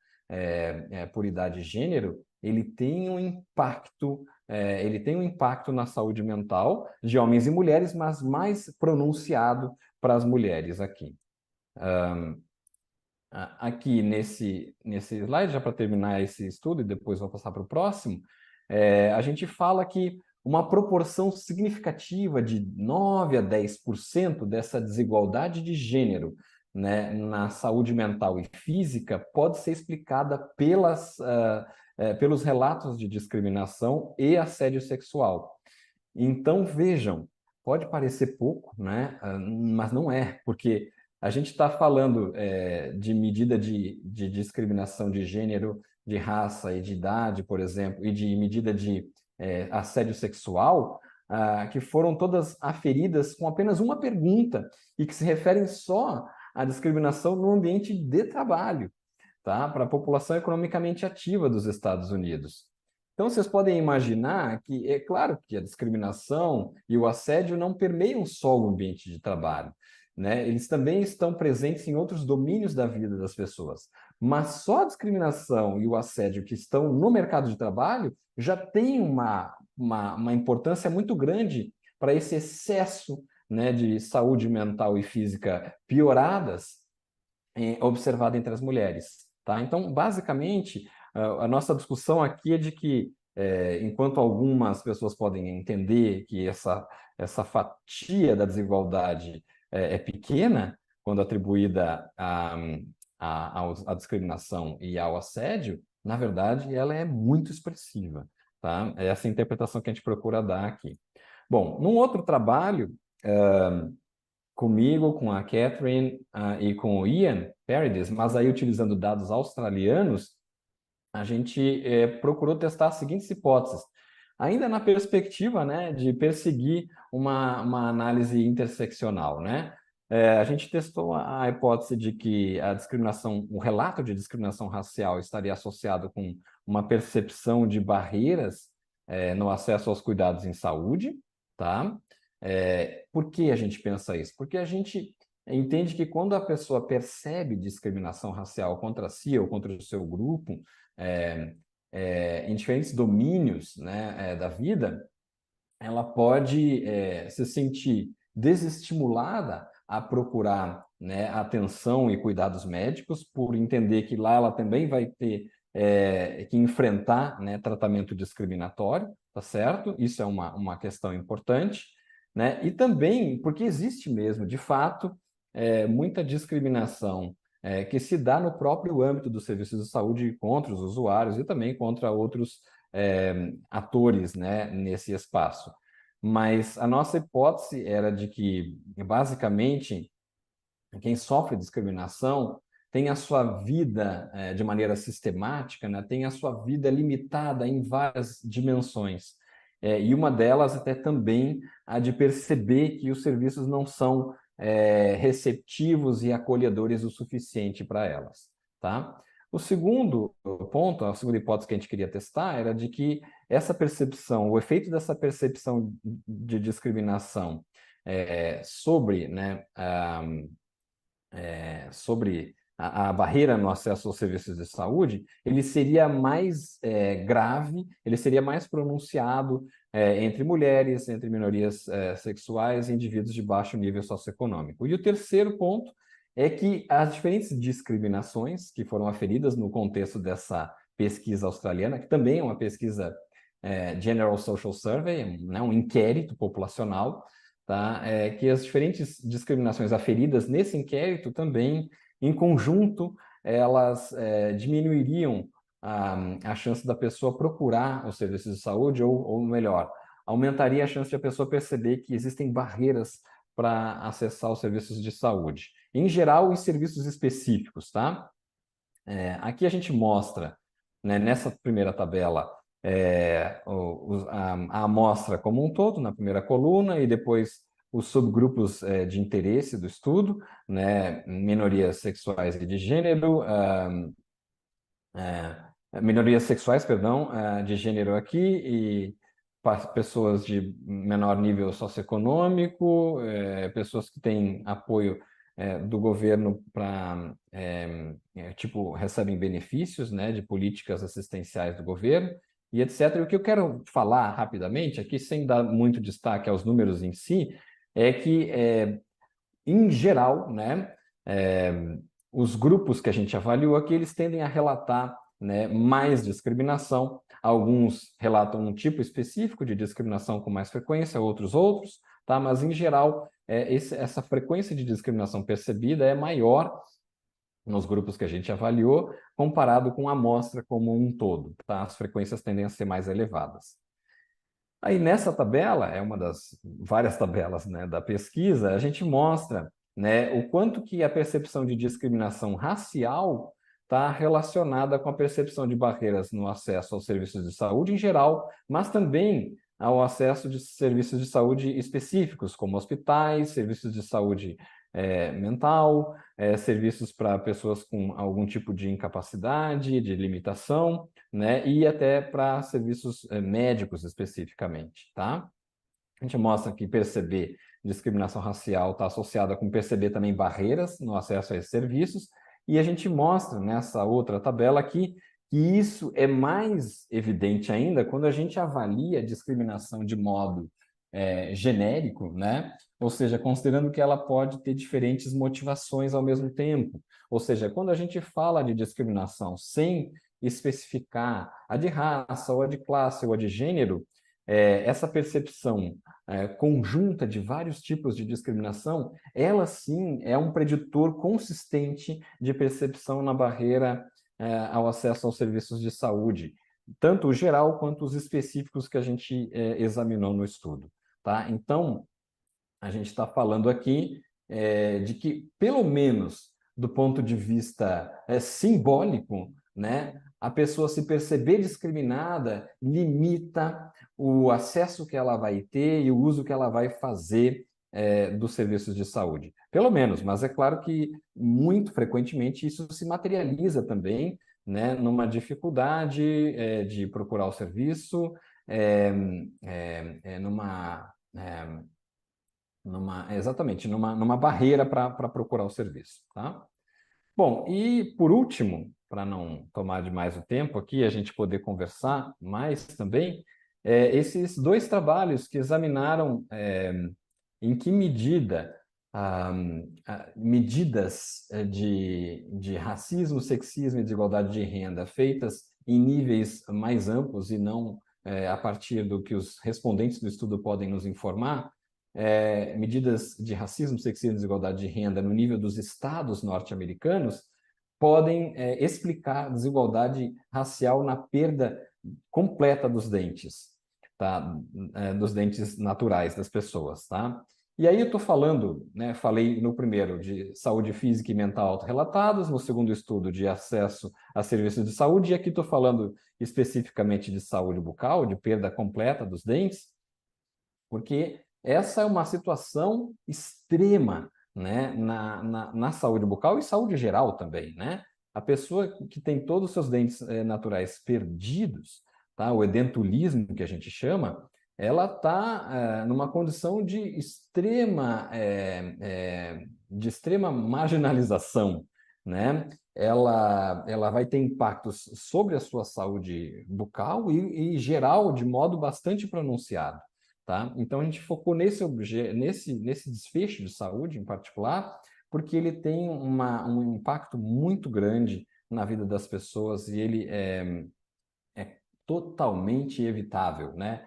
B: por idade e gênero, ele tem um impacto na saúde mental de homens e mulheres, mas mais pronunciado para as mulheres aqui. Aqui nesse slide, já para terminar esse estudo, e depois vou passar para o próximo, a gente fala que uma proporção significativa de 9 a 10% dessa desigualdade de gênero, né, na saúde mental e física pode ser explicada pelos relatos de discriminação e assédio sexual. Então, vejam, pode parecer pouco, né? Mas não é, porque a gente está falando de medida de discriminação de gênero, de raça e de idade, por exemplo, e de medida de assédio sexual, que foram todas aferidas com apenas uma pergunta e que se referem só à discriminação no ambiente de trabalho, tá? Para a população economicamente ativa dos Estados Unidos. Então, vocês podem imaginar que, é claro que a discriminação e o assédio não permeiam só o ambiente de trabalho, né? Eles também estão presentes em outros domínios da vida das pessoas. Mas só a discriminação e o assédio que estão no mercado de trabalho já tem uma importância muito grande para esse excesso, né, de saúde mental e física pioradas observado entre as mulheres, tá? Então, basicamente, a nossa discussão aqui é de que, enquanto algumas pessoas podem entender que essa fatia da desigualdade é pequena, quando atribuída à discriminação e ao assédio, na verdade, ela é muito expressiva, tá? É essa interpretação que a gente procura dar aqui. Bom, num outro trabalho, comigo, com a Catherine e com o Ian Paredes, mas aí utilizando dados australianos, a gente procurou testar as seguintes hipóteses. Ainda na perspectiva, né, de perseguir uma análise interseccional, né? A gente testou a hipótese de que a discriminação, o relato de discriminação racial estaria associado com uma percepção de barreiras no acesso aos cuidados em saúde, tá? Por que a gente pensa isso? Porque a gente entende que quando a pessoa percebe discriminação racial contra si ou contra o seu grupo, em diferentes domínios, né, da vida, ela pode se sentir desestimulada a procurar, né, atenção e cuidados médicos, por entender que lá ela também vai ter que enfrentar, né, tratamento discriminatório, tá certo? Isso é uma questão importante, né? E também porque existe mesmo, de fato, muita discriminação que se dá no próprio âmbito dos serviços de saúde contra os usuários e também contra outros atores, né, nesse espaço. Mas a nossa hipótese era de que, basicamente, quem sofre discriminação tem a sua vida de maneira sistemática, né, tem a sua vida limitada em várias dimensões. E uma delas até também a de perceber que os serviços não são receptivos e acolhedores o suficiente para elas, tá? O segundo ponto, a segunda hipótese que a gente queria testar era de que essa percepção, o efeito dessa percepção de discriminação sobre, né, sobre a barreira no acesso aos serviços de saúde, ele seria mais grave, ele seria mais pronunciado entre mulheres, entre minorias sexuais e indivíduos de baixo nível socioeconômico. E o terceiro ponto é que as diferentes discriminações que foram aferidas no contexto dessa pesquisa australiana, que também é uma pesquisa General Social Survey, né, um inquérito populacional, tá? Que as diferentes discriminações aferidas nesse inquérito também, em conjunto, elas diminuiriam a chance da pessoa procurar os serviços de saúde, ou melhor, aumentaria a chance de a pessoa perceber que existem barreiras para acessar os serviços de saúde. Em geral, os serviços específicos, tá? Aqui a gente mostra, né, nessa primeira tabela, a amostra como um todo, na primeira coluna, e depois os subgrupos de interesse do estudo, né, minorias sexuais e de gênero, minorias sexuais, perdão, de gênero aqui, e pessoas de menor nível socioeconômico, pessoas que têm apoio do governo para, tipo, recebem benefícios, né, de políticas assistenciais do governo, e etc. E o que eu quero falar rapidamente aqui, sem dar muito destaque aos números em si, é que, em geral, né, os grupos que a gente avaliou aqui, eles tendem a relatar, né, mais discriminação. Alguns relatam um tipo específico de discriminação com mais frequência, outros, tá? Mas, em geral, essa frequência de discriminação percebida é maior nos grupos que a gente avaliou, comparado com a amostra como um todo, tá? As frequências tendem a ser mais elevadas. Aí nessa tabela, é uma das várias tabelas, né, da pesquisa, a gente mostra, né, o quanto que a percepção de discriminação racial está relacionada com a percepção de barreiras no acesso aos serviços de saúde em geral, mas também ao acesso de serviços de saúde específicos, como hospitais, serviços de saúde mental, serviços para pessoas com algum tipo de incapacidade, de limitação, né? E até para serviços médicos especificamente, tá? A gente mostra que perceber discriminação racial está associada com perceber também barreiras no acesso a esses serviços, e a gente mostra nessa outra tabela aqui que isso é mais evidente ainda quando a gente avalia a discriminação de modo genérico, né? Ou seja, considerando que ela pode ter diferentes motivações ao mesmo tempo. Ou seja, quando a gente fala de discriminação sem especificar a de raça, ou a de classe, ou a de gênero, essa percepção conjunta de vários tipos de discriminação, ela sim é um preditor consistente de percepção na barreira ao acesso aos serviços de saúde, tanto o geral quanto os específicos que a gente examinou no estudo. Tá? Então, a gente está falando aqui de que, pelo menos do ponto de vista simbólico, né, a pessoa se perceber discriminada limita o acesso que ela vai ter e o uso que ela vai fazer dos serviços de saúde. Pelo menos, mas é claro que muito frequentemente isso se materializa também, né, numa dificuldade de procurar o serviço, exatamente, numa barreira para procurar o serviço, tá? Bom, e por último, para não tomar demais o tempo aqui, a gente poder conversar mais também, esses dois trabalhos que examinaram em que medida medidas de racismo, sexismo e desigualdade de renda feitas em níveis mais amplos e não a partir do que os respondentes do estudo podem nos informar, medidas de racismo, sexismo e desigualdade de renda no nível dos estados norte-americanos podem explicar desigualdade racial na perda completa dos dentes, tá? Dos dentes naturais das pessoas, tá? E aí eu estou falando, né, falei no primeiro de saúde física e mental autorrelatados, no segundo estudo de acesso a serviços de saúde, e aqui estou falando especificamente de saúde bucal, de perda completa dos dentes, porque essa é uma situação extrema, né, na saúde bucal e saúde geral também, né? A pessoa que tem todos os seus dentes naturais perdidos, tá? O edentulismo que a gente chama, ela está numa condição de extrema marginalização, né? Ela vai ter impactos sobre a sua saúde bucal e geral de modo bastante pronunciado. Tá? Então, a gente focou nesse desfecho de saúde em particular, porque ele tem um impacto muito grande na vida das pessoas e ele é totalmente evitável, né?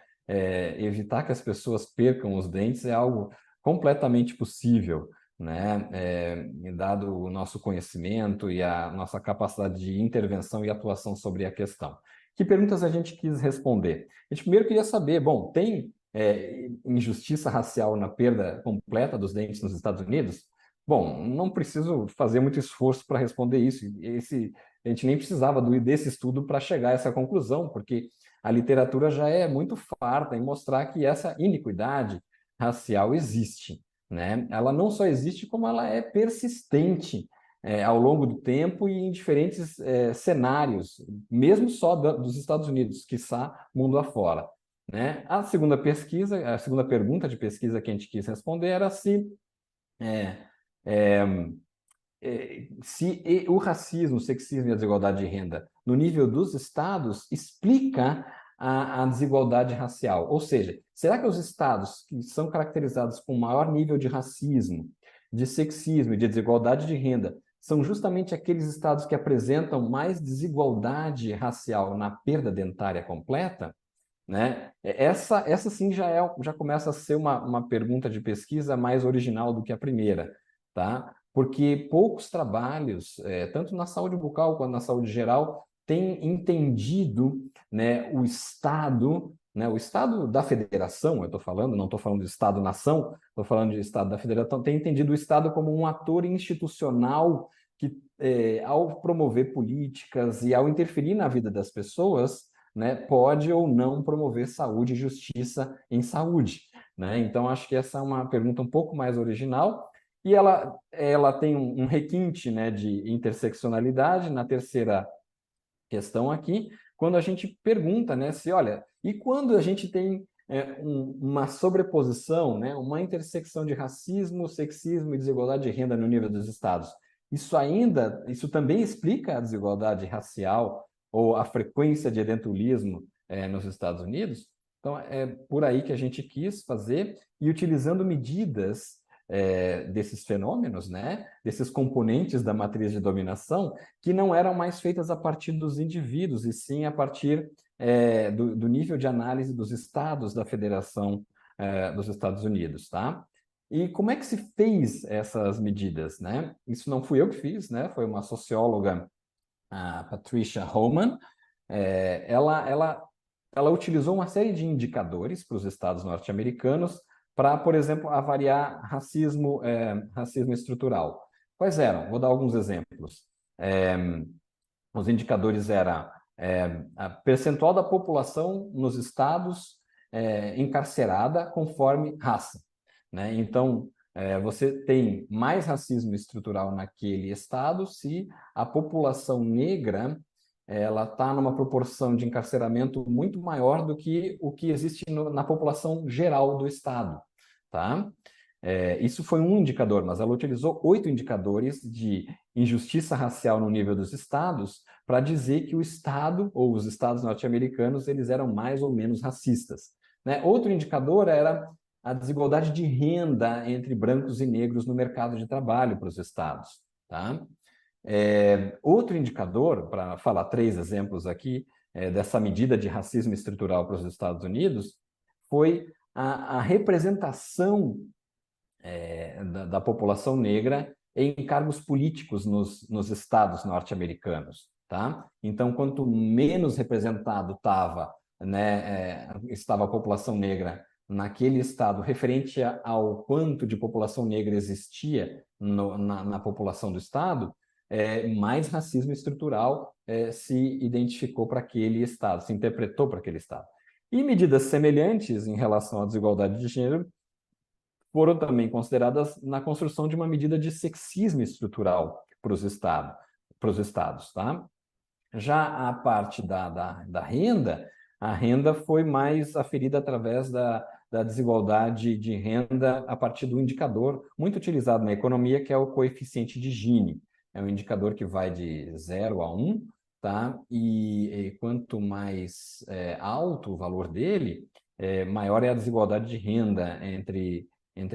B: Evitar que as pessoas percam os dentes é algo completamente possível, né? Dado o nosso conhecimento e a nossa capacidade de intervenção e atuação sobre a questão. Que perguntas a gente quis responder? A gente primeiro queria saber, bom, tem injustiça racial na perda completa dos dentes nos Estados Unidos? Bom, não preciso fazer muito esforço para responder isso. A gente nem precisava desse estudo para chegar a essa conclusão, porque a literatura já é muito farta em mostrar que essa iniquidade racial existe, né? Ela não só existe, como ela é persistente ao longo do tempo e em diferentes cenários, mesmo só dos Estados Unidos, quiçá mundo afora, né? A segunda pergunta de pesquisa que a gente quis responder era é, é, se o racismo, o sexismo e a desigualdade de renda no nível dos estados explica a desigualdade racial. Ou seja, será que os estados que são caracterizados com maior nível de racismo, de sexismo e de desigualdade de renda são justamente aqueles estados que apresentam mais desigualdade racial na perda dentária completa? Né? Essa sim já começa a ser uma pergunta de pesquisa mais original do que a primeira, tá? Porque poucos trabalhos, tanto na saúde bucal quanto na saúde geral, têm entendido, né, o Estado da federação, eu estou falando, não estou falando de Estado-nação, estou falando de Estado da federação, tem entendido o Estado como um ator institucional que, ao promover políticas e ao interferir na vida das pessoas, né, pode ou não promover saúde e justiça em saúde, né? Então, acho que essa é uma pergunta um pouco mais original e ela tem um requinte, né, de interseccionalidade na terceira questão aqui, quando a gente pergunta, né, olha, e quando a gente tem uma sobreposição, né, uma intersecção de racismo, sexismo e desigualdade de renda no nível dos estados, isso também explica a desigualdade racial ou a frequência de edentulismo nos Estados Unidos? Então, é por aí que a gente quis fazer e utilizando medidas desses fenômenos, né, desses componentes da matriz de dominação, que não eram mais feitas a partir dos indivíduos, e sim a partir do nível de análise dos estados da Federação dos Estados Unidos, tá? E como é que se fez essas medidas, né? Isso não fui eu que fiz, né? Foi uma socióloga, a Patricia Holman. Ela utilizou uma série de indicadores para os estados norte-americanos para, por exemplo, avaliar racismo estrutural. Quais eram? Vou dar alguns exemplos. Os indicadores eram a percentual da população nos estados encarcerada conforme raça, né? Então, você tem mais racismo estrutural naquele estado se a população negra ela está numa proporção de encarceramento muito maior do que o que existe na população geral do estado, tá? Isso foi um indicador, mas ela utilizou 8 indicadores de injustiça racial no nível dos estados para dizer que o estado ou os estados norte-americanos eles eram mais ou menos racistas, né? Outro indicador era a desigualdade de renda entre brancos e negros no mercado de trabalho para os estados, tá? Outro indicador, para falar 3 exemplos aqui, dessa medida de racismo estrutural para os Estados Unidos, foi a representação da população negra em cargos políticos nos estados norte-americanos, tá? Então, quanto menos representado estava a população negra naquele estado, referente ao quanto de população negra existia na população do estado, mais racismo estrutural se identificou para aquele estado, se interpretou para aquele estado. E medidas semelhantes em relação à desigualdade de gênero foram também consideradas na construção de uma medida de sexismo estrutural para os estados, tá? Já a parte da renda, a renda foi mais aferida através da desigualdade de renda a partir do indicador muito utilizado na economia, que é o coeficiente de Gini. É um indicador que vai de 0 a 1, tá? E quanto mais alto o valor dele, maior é a desigualdade de renda entre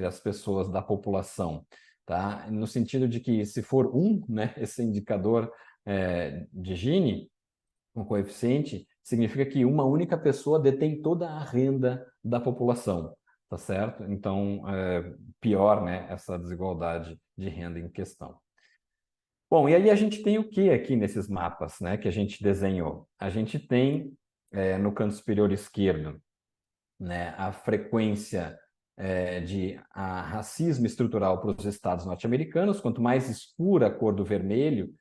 B: as pessoas da população, tá? No sentido de que se for 1, né, esse indicador de Gini, um coeficiente, significa que uma única pessoa detém toda a renda da população, tá certo? Então, pior, né, essa desigualdade de renda em questão. Bom, e aí a gente tem o que aqui nesses mapas, né, que a gente desenhou? A gente tem, no canto superior esquerdo, né, a frequência de racismo estrutural para os estados norte-americanos. Quanto mais escura a cor do vermelho,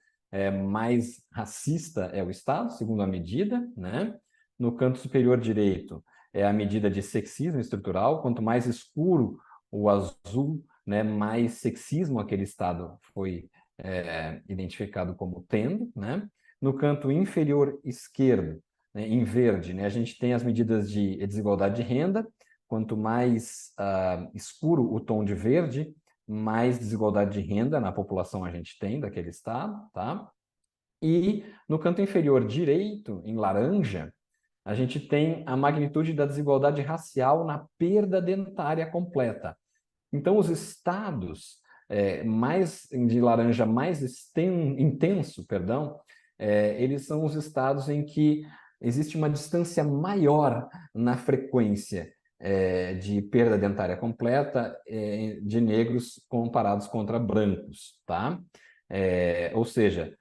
B: mais racista é o estado, segundo a medida, né? No canto superior direito é a medida de sexismo estrutural. Quanto mais escuro o azul, né, mais sexismo aquele estado foi identificado como tendo, né? No canto inferior esquerdo, né, em verde, né, a gente tem as medidas de desigualdade de renda. Quanto mais escuro o tom de verde, mais desigualdade de renda na população a gente tem daquele estado, tá? E no canto inferior direito, em laranja, a gente tem a magnitude da desigualdade racial na perda dentária completa. Então, os estados mais de laranja mais intenso, perdão, eles são os estados em que existe uma distância maior na frequência de perda dentária completa de negros comparados contra brancos, tá? Ou seja,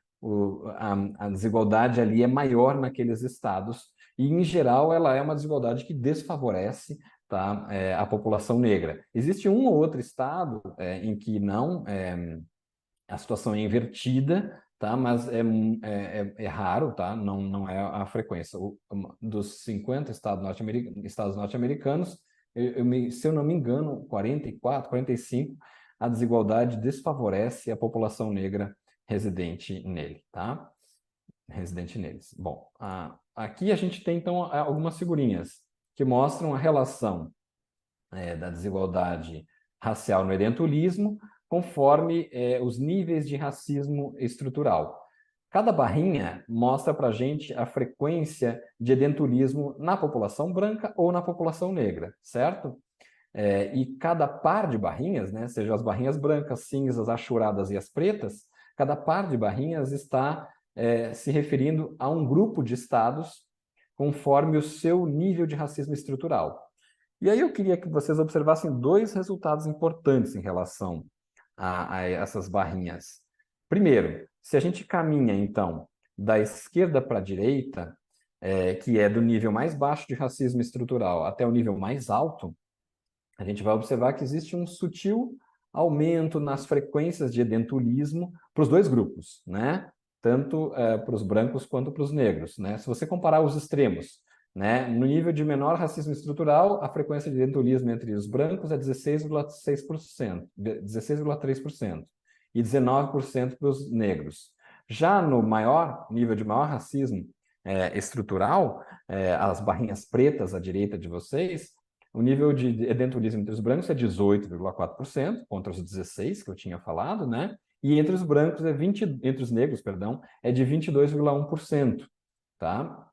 B: a desigualdade ali é maior naqueles estados e, em geral, ela é uma desigualdade que desfavorece, tá, a população negra. Existe um ou outro estado em que não a situação é invertida, tá, mas é raro, tá, não é a frequência. Dos 50 estados norte-americanos, se eu não me engano, 44, 45, a desigualdade desfavorece a população negra residente nele, tá? Residente neles. Bom, aqui a gente tem, então, algumas figurinhas que mostram a relação da desigualdade racial no edentulismo conforme os níveis de racismo estrutural. Cada barrinha mostra para a gente a frequência de edentulismo na população branca ou na população negra, certo? E cada par de barrinhas, né, seja as barrinhas brancas, cinzas, achuradas e as pretas, cada par de barrinhas está se referindo a um grupo de estados conforme o seu nível de racismo estrutural. E aí eu queria que vocês observassem dois resultados importantes em relação a essas barrinhas. Primeiro, se a gente caminha, então, da esquerda para a direita, que é do nível mais baixo de racismo estrutural até o nível mais alto, a gente vai observar que existe um sutil aumento nas frequências de edentulismo para os dois grupos, né? Tanto para os brancos quanto para os negros, né? Se você comparar os extremos, né? No nível de menor racismo estrutural, a frequência de edentulismo entre os brancos é 16,6%, 16,3% e 19% para os negros. Já no maior nível de maior racismo estrutural, as barrinhas pretas à direita de vocês, o nível de edentulismo entre os brancos é 18,4% contra os 16 que eu tinha falado, né? E entre os brancos entre os negros, perdão, é de 22,1%, tá?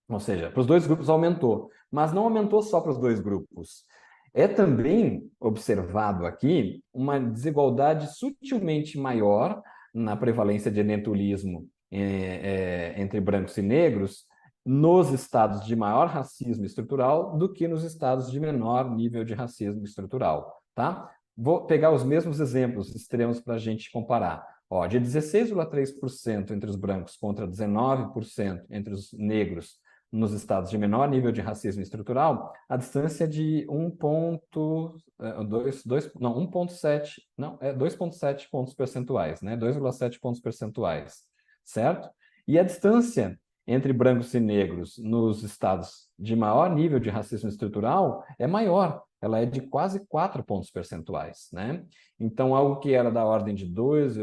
B: Ou seja, para os dois grupos aumentou, mas não aumentou só para os dois grupos. É também observado aqui uma desigualdade sutilmente maior na prevalência de edentulismo entre brancos e negros nos estados de maior racismo estrutural do que nos estados de menor nível de racismo estrutural, tá? Vou pegar os mesmos exemplos extremos para a gente comparar. Ó, de 16,3% entre os brancos contra 19% entre os negros nos estados de menor nível de racismo estrutural, a distância é de 2,7 pontos percentuais, né? 2,7 pontos percentuais, certo? E a distância entre brancos e negros nos estados de maior nível de racismo estrutural é maior, ela é de quase 4 pontos percentuais, né? Então, algo que era da ordem de 2,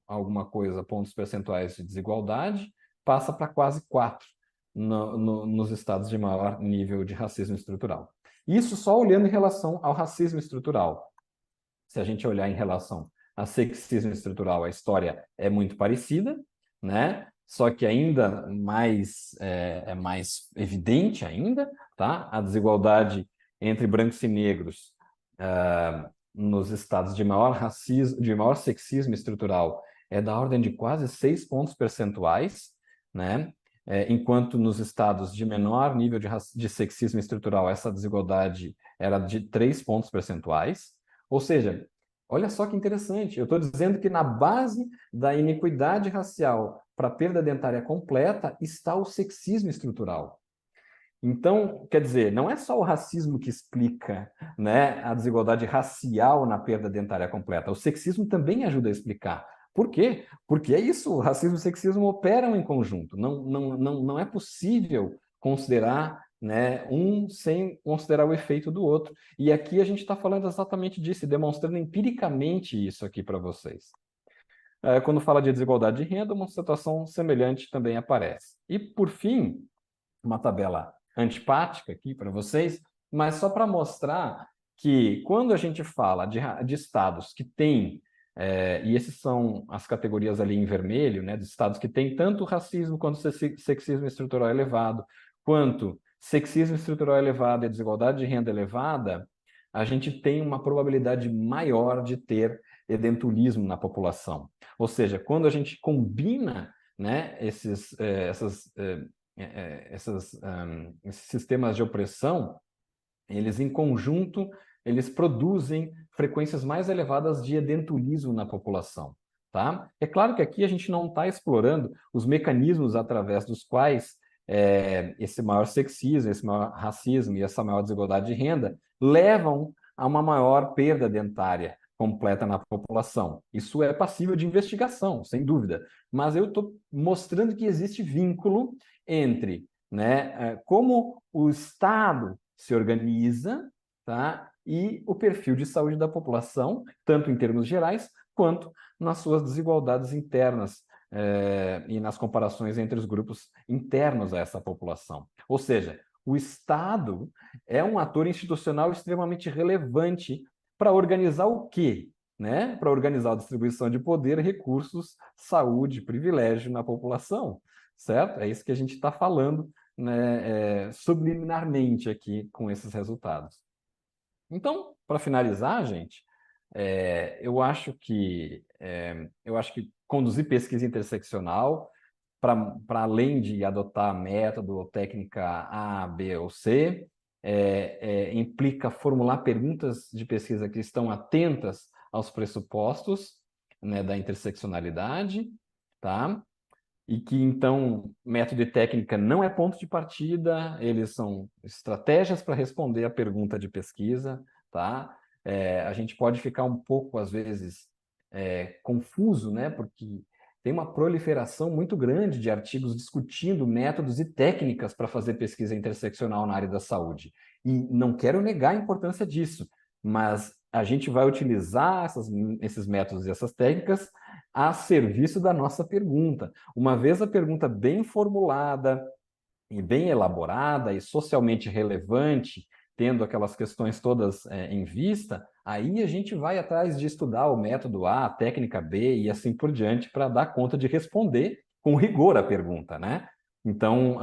B: alguma coisa pontos percentuais de desigualdade, passa para quase 4 nos estados de maior nível de racismo estrutural. Isso só olhando em relação ao racismo estrutural. Se a gente olhar em relação a sexismo estrutural, a história é muito parecida, né? Só que ainda mais é mais evidente ainda, tá? A desigualdade entre brancos e negros nos estados de maior racismo, de maior sexismo estrutural é da ordem de quase 6 pontos percentuais, né? Enquanto nos estados de menor nível de sexismo estrutural essa desigualdade era de 3 pontos percentuais. Ou seja, olha só que interessante, eu estou dizendo que na base da iniquidade racial para a perda dentária completa está o sexismo estrutural. Então, quer dizer, não é só o racismo que explica, né, a desigualdade racial na perda dentária completa, o sexismo também ajuda a explicar. Por quê? Porque é isso, o racismo e o sexismo operam em conjunto. Não é possível considerar, né, um sem considerar o efeito do outro. E aqui a gente está falando exatamente disso, demonstrando empiricamente isso aqui para vocês. quando fala de desigualdade de renda, uma situação semelhante também aparece. E, por fim, uma tabela antipática aqui para vocês, mas só para mostrar que quando a gente fala de estados que têm, e essas são as categorias ali em vermelho, né, dos estados que têm tanto racismo quanto sexismo estrutural elevado, quanto sexismo estrutural elevado e desigualdade de renda elevada, a gente tem uma probabilidade maior de ter edentulismo na população. Ou seja, quando a gente combina, né, esses esses sistemas de opressão, eles em conjunto, eles produzem frequências mais elevadas de edentulismo na população, tá? É claro que aqui a gente não está explorando os mecanismos através dos quais esse maior sexismo, esse maior racismo e essa maior desigualdade de renda levam a uma maior perda dentária completa na população. Isso é passível de investigação, sem dúvida, mas eu estou mostrando que existe vínculo entre, né, como o Estado se organiza, tá, e o perfil de saúde da população, tanto em termos gerais, quanto nas suas desigualdades internas e nas comparações entre os grupos internos a essa população. Ou seja, o Estado é um ator institucional extremamente relevante para organizar o quê? Né? Para organizar a distribuição de poder, recursos, saúde, privilégio na população, certo? É isso que a gente está falando, né, subliminarmente aqui com esses resultados. Então, para finalizar, gente, eu acho que conduzir pesquisa interseccional, para além de adotar método ou técnica A, B ou C, implica formular perguntas de pesquisa que estão atentas aos pressupostos, né, da interseccionalidade, tá? E que, então, método e técnica não é ponto de partida, eles são estratégias para responder a pergunta de pesquisa, tá? A gente pode ficar um pouco, às vezes, confuso, né? Porque tem uma proliferação muito grande de artigos discutindo métodos e técnicas para fazer pesquisa interseccional na área da saúde. E não quero negar a importância disso, mas a gente vai utilizar esses métodos e essas técnicas a serviço da nossa pergunta. Uma vez a pergunta bem formulada e bem elaborada e socialmente relevante, tendo aquelas questões todas em vista, aí a gente vai atrás de estudar o método A, a técnica B e assim por diante para dar conta de responder com rigor a pergunta, né? Então,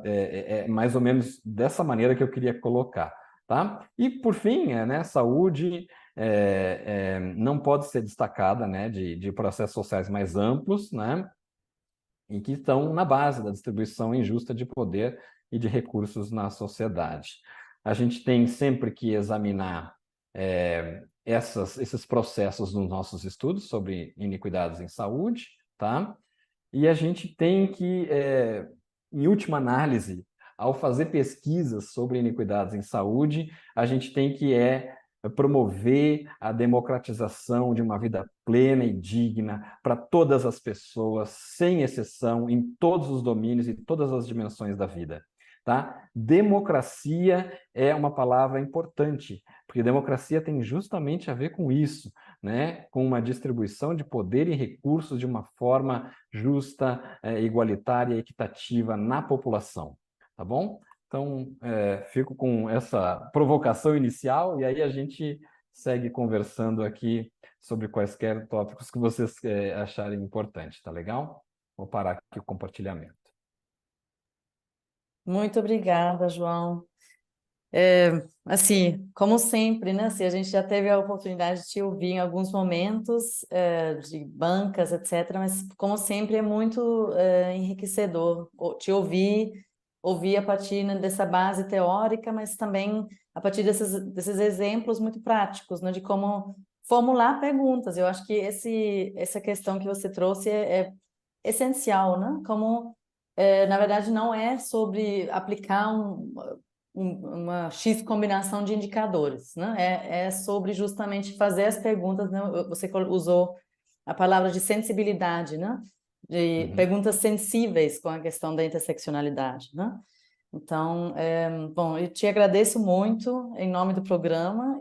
B: é mais ou menos dessa maneira que eu queria colocar, tá? E, por fim, né, saúde não pode ser destacada, né, de processos sociais mais amplos, né, e que estão na base da distribuição injusta de poder e de recursos na sociedade. A gente tem sempre que examinar esses processos nos nossos estudos sobre iniquidades em saúde, tá? E a gente tem que, em última análise, ao fazer pesquisas sobre iniquidades em saúde, a gente tem que promover a democratização de uma vida plena e digna para todas as pessoas, sem exceção, em todos os domínios e todas as dimensões da vida. Tá? Democracia é uma palavra importante, porque democracia tem justamente a ver com isso, né? Com uma distribuição de poder e recursos de uma forma justa, igualitária e equitativa na população. Tá bom? Então, fico com essa provocação inicial e aí a gente segue conversando aqui sobre quaisquer tópicos que vocês acharem importantes, tá legal? Vou parar aqui o compartilhamento.
A: Muito obrigada, João. Assim, como sempre, né? Assim, a gente já teve a oportunidade de te ouvir em alguns momentos, de bancas, etc., mas, como sempre, é muito enriquecedor te ouvir a partir, né, dessa base teórica, mas também a partir desses exemplos muito práticos, né, de como formular perguntas. Eu acho que essa questão que você trouxe é essencial, né? Como, na verdade, não é sobre aplicar uma X combinação de indicadores, né? É sobre justamente fazer as perguntas, né? Você usou a palavra de sensibilidade, né? De perguntas sensíveis com a questão da interseccionalidade, né? Então, bom, eu te agradeço muito em nome do programa